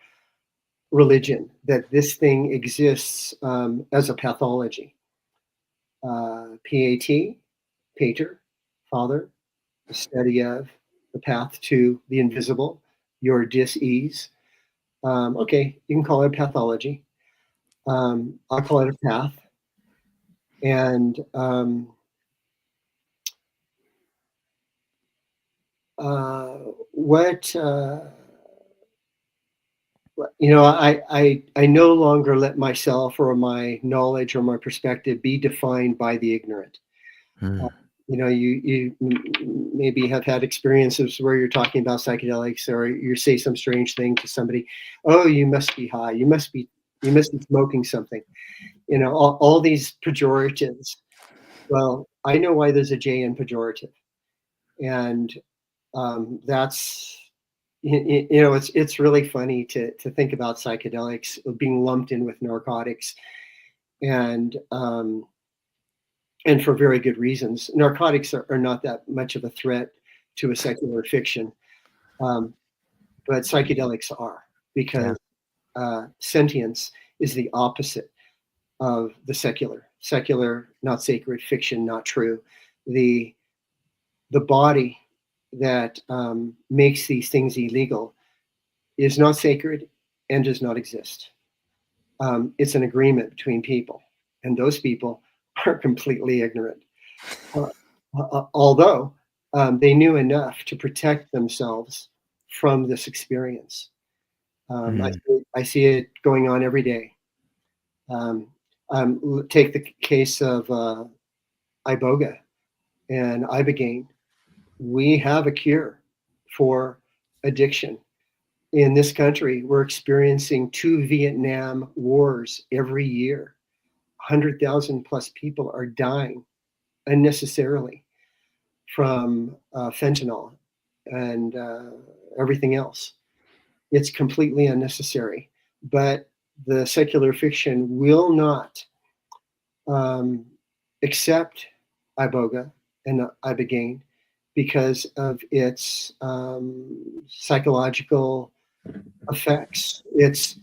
religion, that this thing exists as a pathology. PAT, pater, father, the study of the path to the invisible, your dis-ease. Okay, you can call it a pathology. I'll call it a path. And what I no longer let myself or my knowledge or my perspective be defined by the ignorant. Hmm. You maybe have had experiences where you're talking about psychedelics, or you say some strange thing to somebody. Oh, you must be high. You must be smoking something. All these pejoratives. Well, I know why there's a J in pejorative, and that's it's really funny to think about psychedelics being lumped in with narcotics, and for very good reasons. Narcotics are not that much of a threat to a secular fiction, um, but psychedelics are, Yeah. because sentience is the opposite of the secular. Secular, not sacred; fiction, not true. The body that makes these things illegal is not sacred and does not exist. It's an agreement between people, and those people are completely ignorant. Uh, Although they knew enough to protect themselves from this experience. Hmm. I see it going on every day. Um, take the case of iboga and ibogaine. We have a cure for addiction. In this country, we're experiencing 2 Vietnam wars every year. 100,000 plus people are dying unnecessarily from fentanyl and everything else. It's completely unnecessary. But the secular fiction will not um, accept iboga and ibogaine because of its psychological effects. It's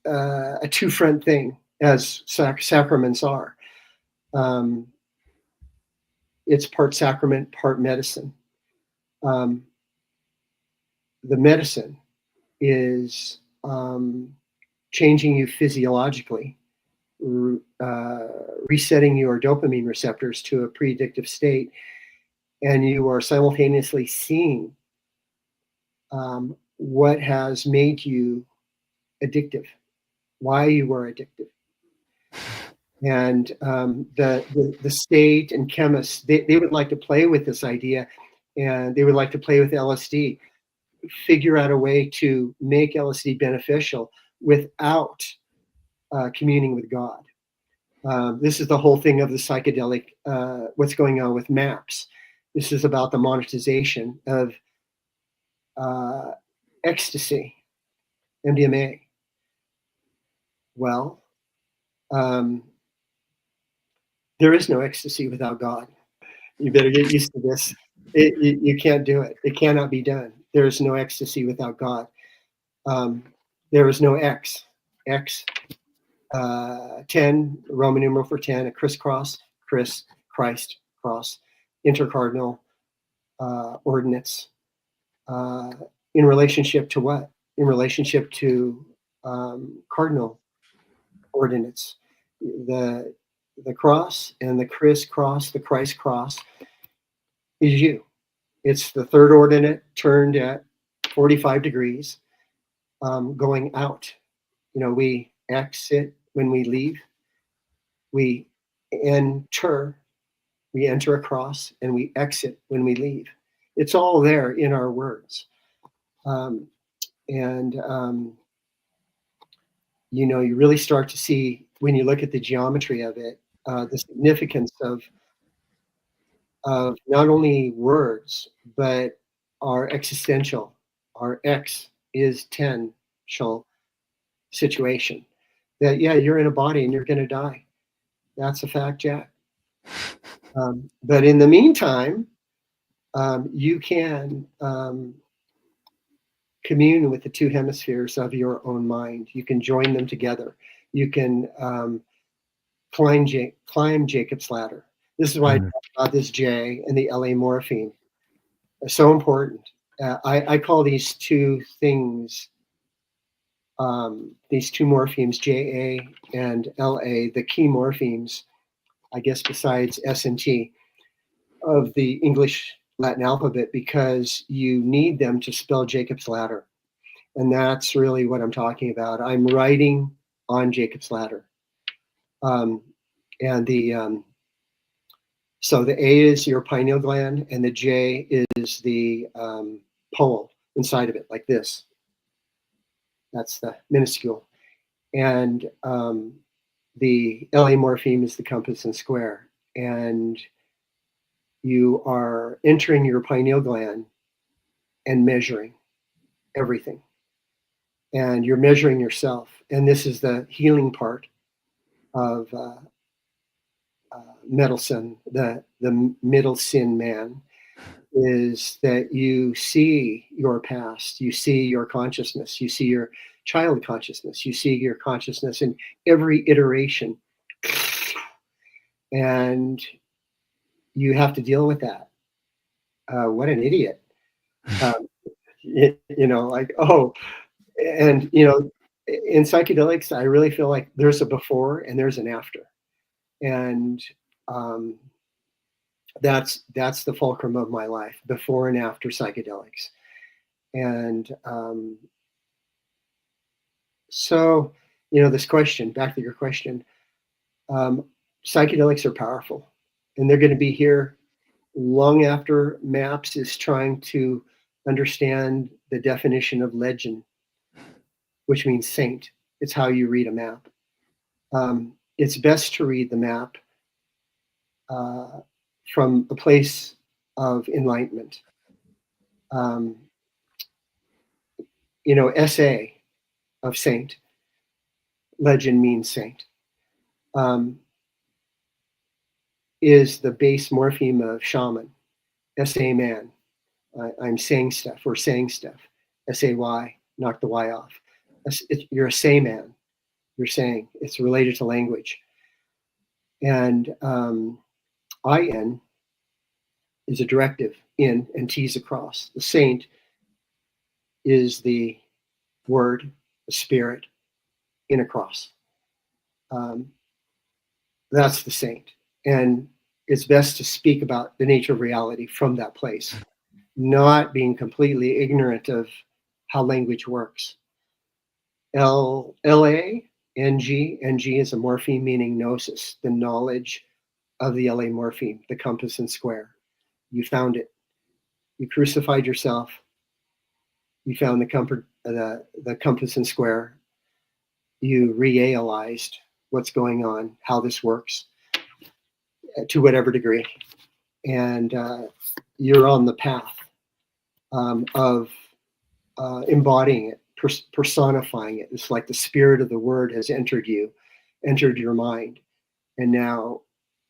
a two front thing, as sacraments are. Um, it's part sacrament, part medicine. Um, the medicine is changing you physiologically, uh, resetting your dopamine receptors to a pre-addictive state, and you are simultaneously seeing what has made you addictive, why you were addictive. And the state and chemists, they would like to play with this idea, and they would like to play with LSD, figure out a way to make LSD beneficial without communing with God. This is the whole thing of the psychedelic, what's going on with MAPS. This is about the monetization of uh, ecstasy. MDMA. Well, um, there is no ecstasy without God. You better get used to this. You can't do it. It cannot be done. There is no ecstasy without God. Um, there is no X. X, 10, Roman numeral for 10, a crisscross, Christ, cross, intercardinal ordinates. In relationship to what? In relationship to cardinal ordinates. The cross and the crisscross, the Christ cross is you. It's the third ordinate turned at 45 degrees, going out. We exit when we leave. We enter, we enter across, and we exit when we leave. It's all there in our words. And you really start to see, when you look at the geometry of it, the significance of not only words, but our existential, our X is tensional situation. That, yeah, you're in a body and you're going to die. That's a fact, Jack. But in the meantime, you can commune with the two hemispheres of your own mind. You can join them together. You can climb Jacob's ladder. This is why I talk about this J and the LA morpheme. It's so important. I call these two things, these two morphemes, JA and LA, the key morphemes, I guess, besides S and T, of the English Latin alphabet, because you need them to spell Jacob's ladder. And that's really what I'm talking about. I'm writing on Jacob's ladder. And so the A is your pineal gland, and the J is the pole inside of it, like this. That's the minuscule. And the LA morpheme is the compass and square. And you are entering your pineal gland and measuring everything. And you're measuring yourself. And this is the healing part of medicine, the middle sin man, is that you see your past, you see your consciousness, you see your child consciousness, you see your consciousness in every iteration. And you have to deal with that. What an idiot. Like, oh, and, in psychedelics, I really feel like there's a before and there's an after. And that's the fulcrum of my life, before and after psychedelics. And so, this question, back to your question, psychedelics are powerful, and they're going to be here long after MAPS is trying to understand the definition of legend, which means saint. It's how you read a map. It's best to read the map from a place of enlightenment. SA of saint, legend means saint, is the base morpheme of shaman. SA man, I'm saying stuff, or saying stuff. SAY, knock the Y off. You're a say man. You're saying. It's related to language. And IN is a directive, in, and T's across. The saint is the word, the spirit, in across. That's the saint. And it's best to speak about the nature of reality from that place, not being completely ignorant of how language works. LA, NG is a morpheme meaning gnosis, the knowledge of the LA morpheme, the compass and square. You found it. You crucified yourself. You found the compass and square. You realized what's going on, how this works, to whatever degree. And you're on the path of embodying it personifying it. It's like the spirit of the word has entered your mind, and now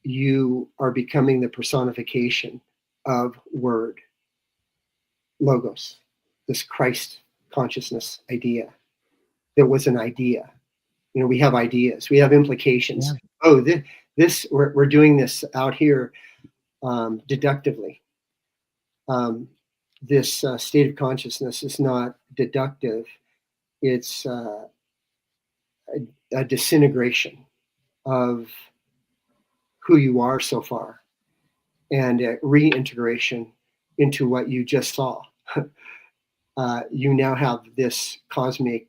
you are becoming the personification of word, logos, this Christ consciousness idea that was an idea. We have ideas, we have implications. Yeah. Oh, we're doing this out here deductively. This state of consciousness is not deductive. It's a disintegration of who you are so far, and a reintegration into what you just saw. You now have this cosmic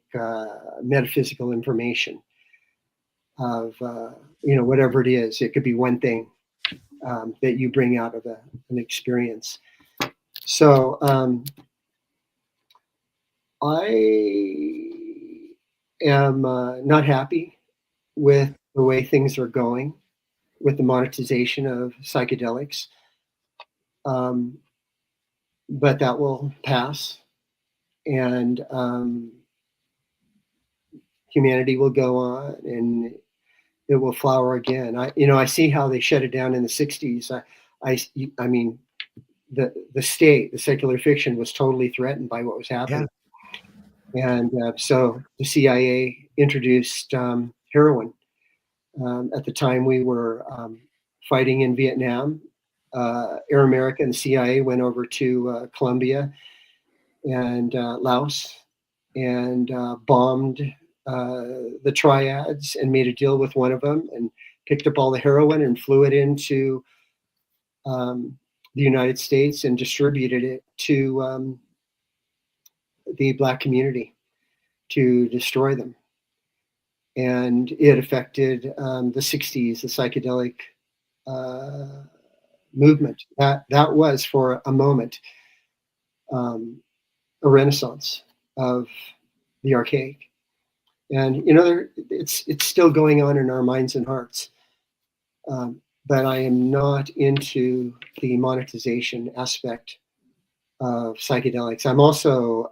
metaphysical information of whatever it is. It could be one thing that you bring out of an experience. So I am not happy with the way things are going with the monetization of psychedelics, but that will pass, and humanity will go on, and it will flower again. I see how they shut it down in the '60s. I mean, the state, the secular fiction, was totally threatened by what was happening, and so the CIA introduced heroin. At the time we were fighting in Vietnam, Air America and CIA went over to Colombia and Laos and bombed the triads and made a deal with one of them and picked up all the heroin and flew it into the United States and distributed it to the Black community to destroy them. And it affected the '60s, the psychedelic movement. That was, for a moment, a renaissance of the archaic. And it's still going on in our minds and hearts. But I am not into the monetization aspect of psychedelics. I'm also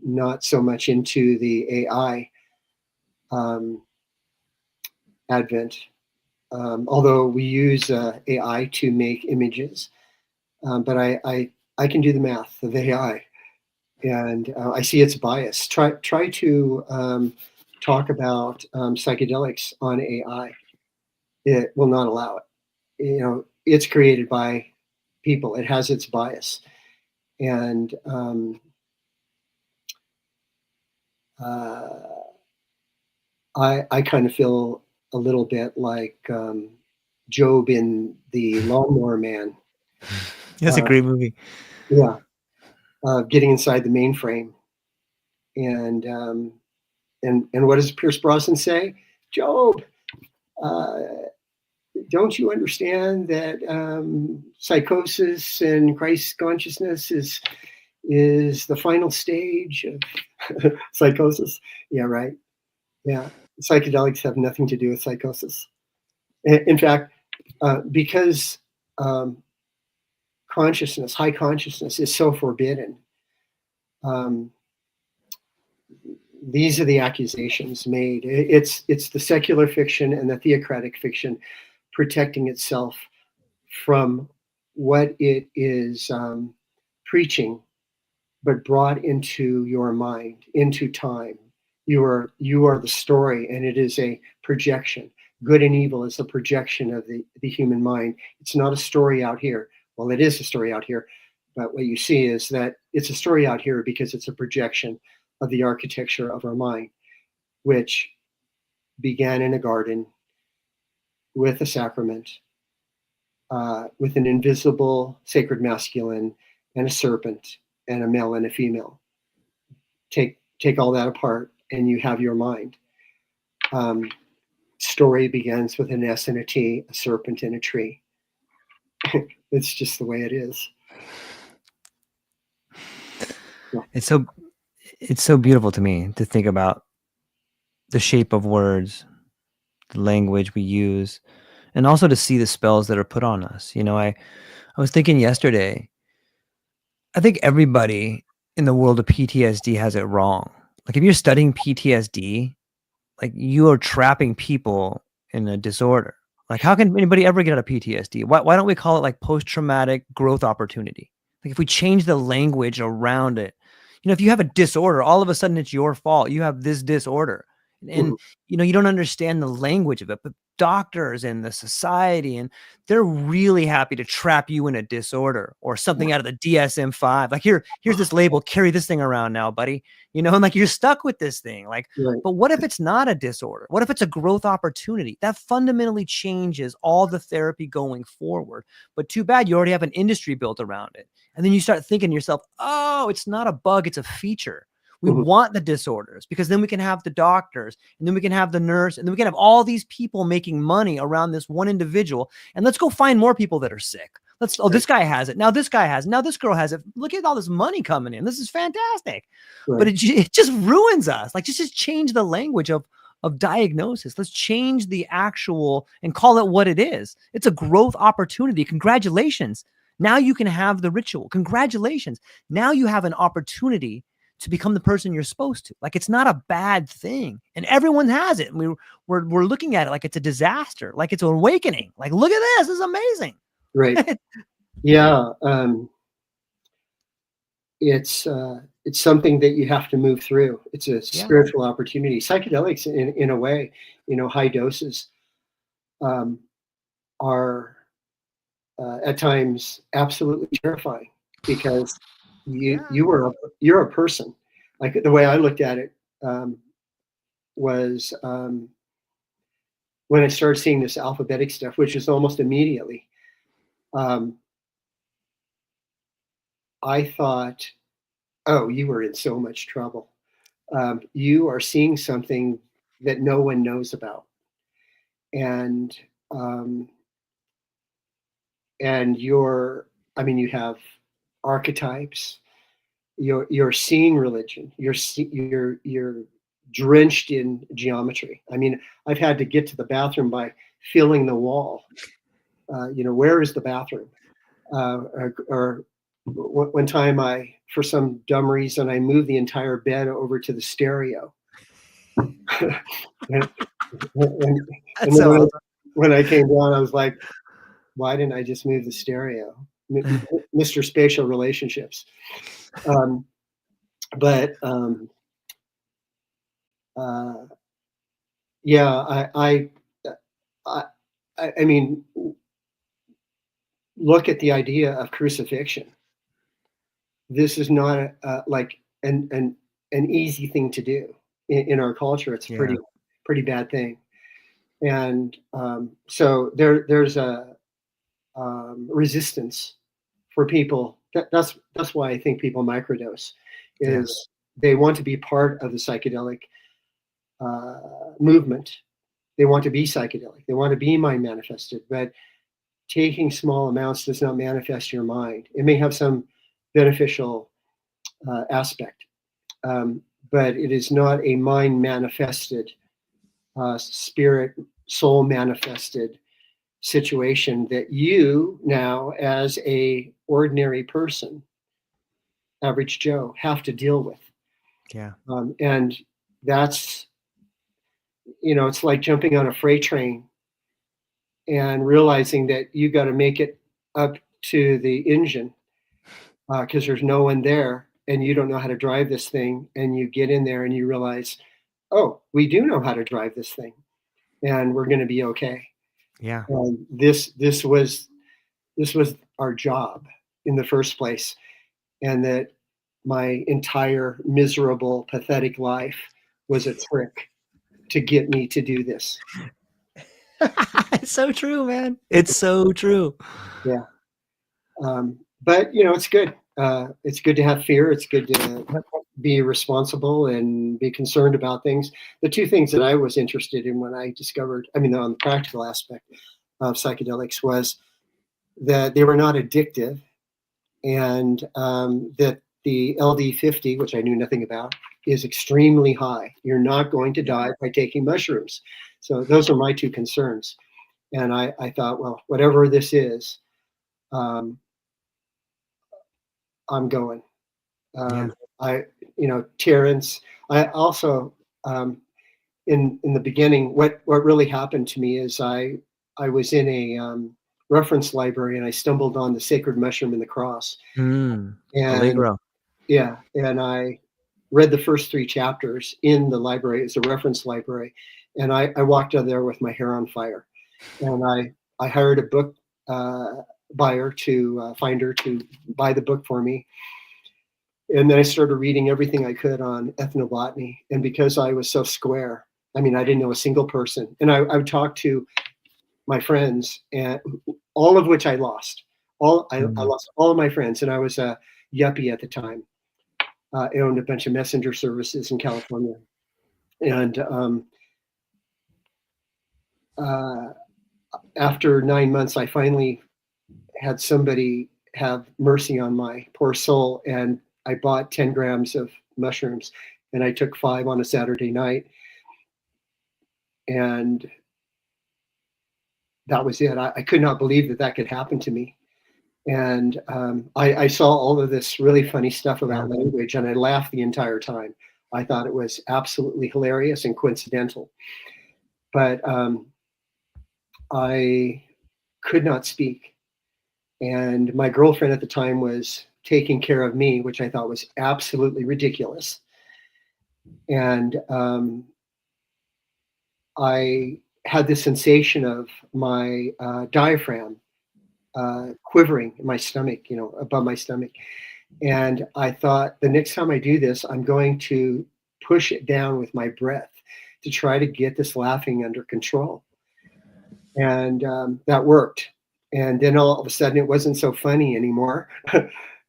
not so much into the AI advent, although we use AI to make images. But I can do the math of AI, and I see its bias. Try to talk about psychedelics on AI. It will not allow it. It's created by people. It has its bias, and I kind of feel a little bit like Job in the Lawnmower Man. That's a great movie. Yeah, getting inside the mainframe, and what does Pierce Brosnan say? Job, don't you understand that psychosis and Christ consciousness is the final stage of psychosis? Yeah, right. Yeah, psychedelics have nothing to do with psychosis. In fact, because consciousness, high consciousness, is so forbidden. These are the accusations made. It's the secular fiction and the theocratic fiction protecting itself from what it is preaching, but brought into your mind, into time. You are the story, and it is a projection. Good and evil is a projection of the human mind. It's not a story out here. Well, it is a story out here, but what you see is that it's a story out here because it's a projection of the architecture of our mind, which began in a garden with a sacrament, with an invisible sacred masculine and a serpent and a male and a female. Take all that apart and you have your mind. Story begins with an S and a T, a serpent and a tree. It's just the way it is. Yeah. It's so beautiful to me to think about the shape of words, the language we use, and also to see the spells that are put on us. I was thinking yesterday, I think everybody in the world of PTSD has it wrong. Like if you're studying PTSD, like you are trapping people in a disorder. Like how can anybody ever get out of PTSD? Why don't we call it like post-traumatic growth opportunity? Like if we change the language around it, if you have a disorder, all of a sudden it's your fault. You have this disorder. And Mhm. you don't understand the language of it, but doctors and the society, and they're really happy to trap you in a disorder or something out of the DSM-5. Like here's this label, carry this thing around now, buddy. And like you're stuck with this thing. Like, Right. but what if it's not a disorder? What if it's a growth opportunity? That fundamentally changes all the therapy going forward. But too bad you already have an industry built around it. And then you start thinking to yourself, oh, it's not a bug, it's a feature. We Mhm. want the disorders because then we can have the doctors, and then we can have the nurse, and then we can have all these people making money around this one individual. And let's go find more people that are sick. Oh, Right. this guy has it. Now this guy has it. Now this girl has it. Look at all this money coming in. This is fantastic. But Right. it just ruins us. Like just change the language of diagnosis. Let's change the actual and call it what it is. It's a growth opportunity. Congratulations. Now you can have the ritual. Congratulations. Now you have an opportunity to become the person you're supposed to. Like it's not a bad thing. And everyone has it. And we're looking at it like it's a disaster, like it's an awakening. Like, look at this. This is amazing. Right. Yeah. It's something that you have to move through. It's a Yeah. spiritual opportunity. Psychedelics, in a way, high doses, um, are at times absolutely terrifying because Yeah. you're a person. Like the way I looked at it um, was when I started seeing this alphabetic stuff, which is almost immediately. Um, I thought, oh, you were in so much trouble. You are seeing something that no one knows about, and um, you're, I mean, you have archetypes. You're seeing religion. You're drenched in geometry. I mean, I've had to get to the bathroom by feeling the wall. Where is the bathroom? Or one time, for some dumb reason, I moved the entire bed over to the stereo. and, and, That's and then so awesome. when I came down, I was like, why didn't I just move the stereo? Mr. Spatial Relationships. Um, but uh, yeah, I, I mean, look at the idea of crucifixion. This is not like an easy thing to do in our culture. It's a Yeah. pretty bad thing, and so there's a resistance for people. That's why I think people microdose, Yeah. is they want to be part of the psychedelic movement. They want to be psychedelic. They want to be mind manifested, but taking small amounts does not manifest your mind. It may have some beneficial aspect, but it is not a mind manifested, spirit, soul manifested situation that you now, as a ordinary person, average Joe, have to deal with. Yeah. And that's, it's like jumping on a freight train and realizing that you got to make it up to the engine because there's no one there and you don't know how to drive this thing. And you get in there and you realize, oh, we do know how to drive this thing and we're going to be okay. Yeah. And this was our job in the first place, and that my entire miserable, pathetic life was a trick to get me to do this. It's so true, man. It's so true. Yeah. But it's good. It's good to have fear. It's good to be responsible and be concerned about things. The two things that I was interested in when I discovered, I mean, on the practical aspect of psychedelics, was that they were not addictive, and that the LD50, which I knew nothing about, is extremely high. You're not going to die by taking mushrooms. So those are my two concerns. And I thought, well, whatever this is, um, I'm going. Yeah. I, Terrence, I also, in the beginning, what really happened to me is I was in a reference library and I stumbled on the Sacred Mushroom and the Cross, and Allegro. yeah, and I read the first 3 chapters in the library. It's a reference library, and I walked out there with my hair on fire, and I hired a book buyer to finder to buy the book for me, and then I started reading everything I could on ethnobotany. And because I was so square, I mean, I didn't know a single person, and I would talk to my friends, and all of which I lost. I Mm. lost all of my friends, and I was a yuppie at the time. I owned a bunch of messenger services in California, and uh, after 9 months, I finally had somebody have mercy on my poor soul, and I bought 10 grams of mushrooms, and I took 5 on a Saturday night, and that was it. I could not believe that that could happen to me. And I saw all of this really funny stuff Yeah. about language, and I laughed the entire time. I thought it was absolutely hilarious and coincidental. But I could not speak. And my girlfriend at the time was taking care of me, which I thought was absolutely ridiculous. And I had this sensation of my diaphragm quivering in my stomach, above my stomach. And I thought, the next time I do this, I'm going to push it down with my breath to try to get this laughing under control. And that worked. And then all of a sudden, it wasn't so funny anymore.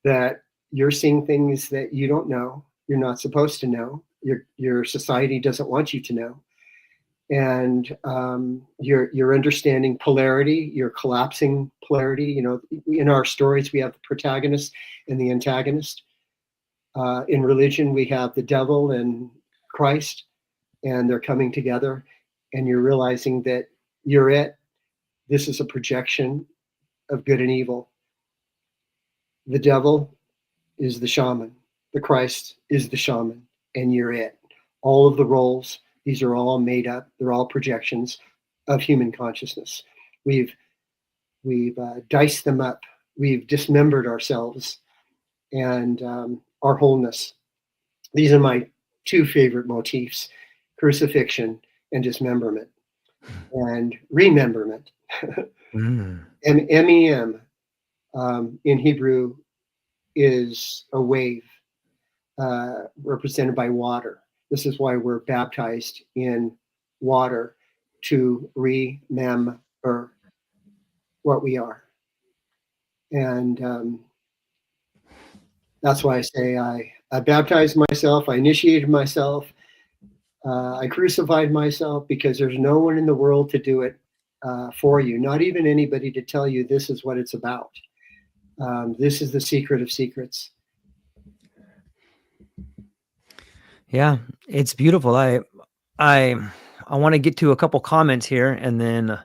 That you're seeing things that you don't know, you're not supposed to know, your society doesn't want you to know, and you're understanding polarity, you're collapsing polarity. In our stories, we have the protagonist and the antagonist. In religion, we have the devil and Christ, and they're coming together, and you're realizing that you're it. This is a projection of good and evil. The devil is the shaman, the Christ is the shaman, and you're it. All of the roles, these are all made up, they're all projections of human consciousness. We've diced them up, we've dismembered ourselves and our wholeness. These are my 2 favorite motifs: crucifixion and dismemberment, and rememberment. Mm. And MEM in Hebrew is a wave represented by water. This is why we're baptized in water, to remember what we are. And that's why I say I baptized myself, I initiated myself, I crucified myself, because there's no one in the world to do it for you, not even anybody to tell you this is what it's about. This is the secret of secrets. Yeah, it's beautiful. I I want to get to a couple comments here, and then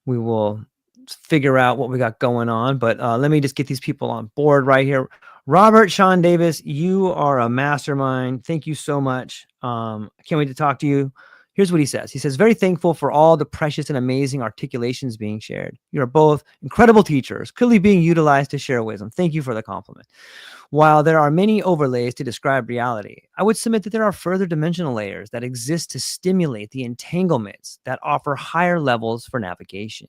we will figure out what we got going on. But let me just get these people on board right here. Robert Sean Davis, you are a mastermind. Thank you so much. I can't wait to talk to you. Here's what he says. He says, very thankful for all the precious and amazing articulations being shared. You are both incredible teachers, clearly being utilized to share wisdom. Thank you for the compliment. While there are many overlays to describe reality, I would submit that there are further dimensional layers that exist to stimulate the entanglements that offer higher levels for navigation.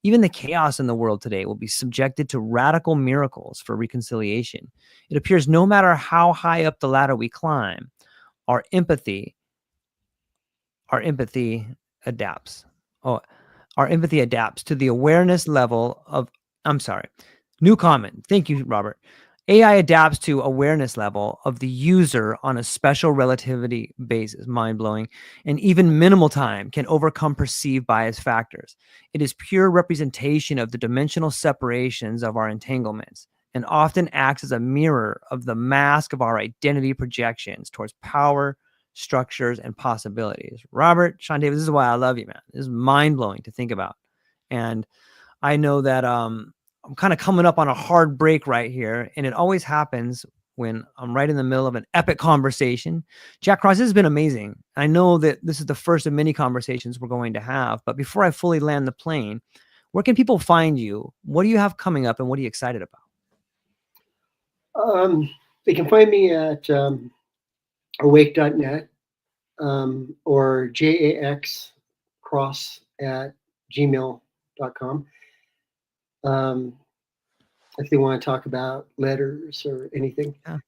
Even the chaos in the world today will be subjected to radical miracles for reconciliation. It appears no matter how high up the ladder we climb, our empathy, our empathy adapts. Oh, our empathy adapts to the awareness level of, I'm sorry, new comment. Thank you, Robert. AI adapts to awareness level of the user on a special relativity basis, mind blowing, and even minimal time can overcome perceived bias factors. It is pure representation of the dimensional separations of our entanglements and often acts as a mirror of the mask of our identity projections towards power, structures, and possibilities. Robert, Sean Davis, this is why I love you, man. This is mind blowing to think about. And I know that I'm kind of coming up on a hard break right here, and it always happens when I'm right in the middle of an epic conversation. Jack Cross, this has been amazing. I know that this is the first of many conversations we're going to have, but before I fully land the plane, where can people find you? What do you have coming up and what are you excited about? They can find me at awake.net or jaxcross@gmail.com. If they want to talk about letters or anything. Yeah.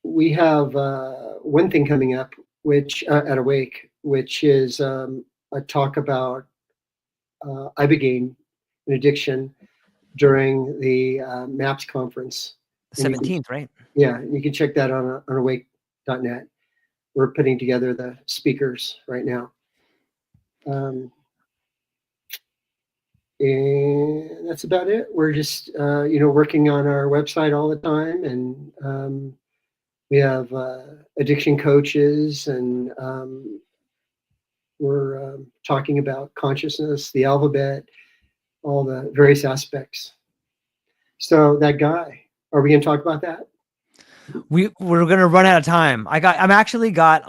We have one thing coming up, which at Awake, which is a talk about ibogaine and addiction during the MAPS conference. The 17th, right? Yeah, you can check that on awake.net. We're putting together the speakers right now. And that's about it. We're just, working on our website all the time. And we have addiction coaches, and we're talking about consciousness, the alphabet, all the various aspects. So that guy, are we going to talk about that? We're gonna run out of time. I'm actually got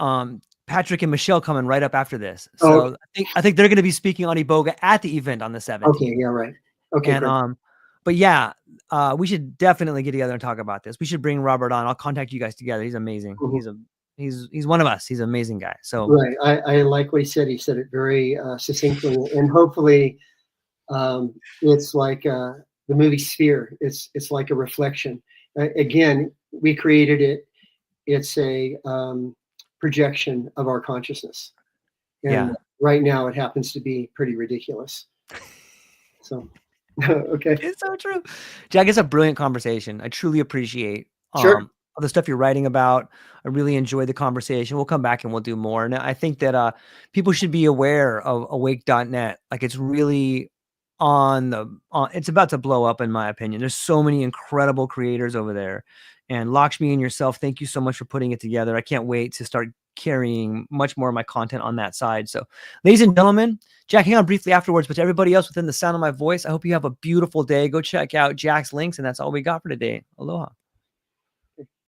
Patrick and Michelle coming right up after this. So I think they're gonna be speaking on Iboga at the event on the 17th. Okay, yeah, right. Okay, and great. But yeah, we should definitely get together and talk about this. We should bring Robert on. I'll contact you guys together. He's amazing. Mm-hmm. He's one of us. He's an amazing guy. So right, I like what he said. He said it very succinctly, and hopefully, it's like the movie Sphere. It's like a reflection. Again, we created it. It's a projection of our consciousness, and right now it happens to be pretty ridiculous. So, okay, it's so true. Jack, it's a brilliant conversation. I truly appreciate sure. all the stuff you're writing about. I really enjoyed the conversation. We'll come back and we'll do more. And I think that people should be aware of awake.net. Like, it's really it's about to blow up, in my opinion. There's so many incredible creators over there. And Lakshmi and yourself, thank you so much for putting it together. I can't wait to start carrying much more of my content on that side. So, ladies and gentlemen, Jack, hang on briefly afterwards, but to everybody else within the sound of my voice, I hope you have a beautiful day. Go check out Jack's links, and that's all we got for today. Aloha.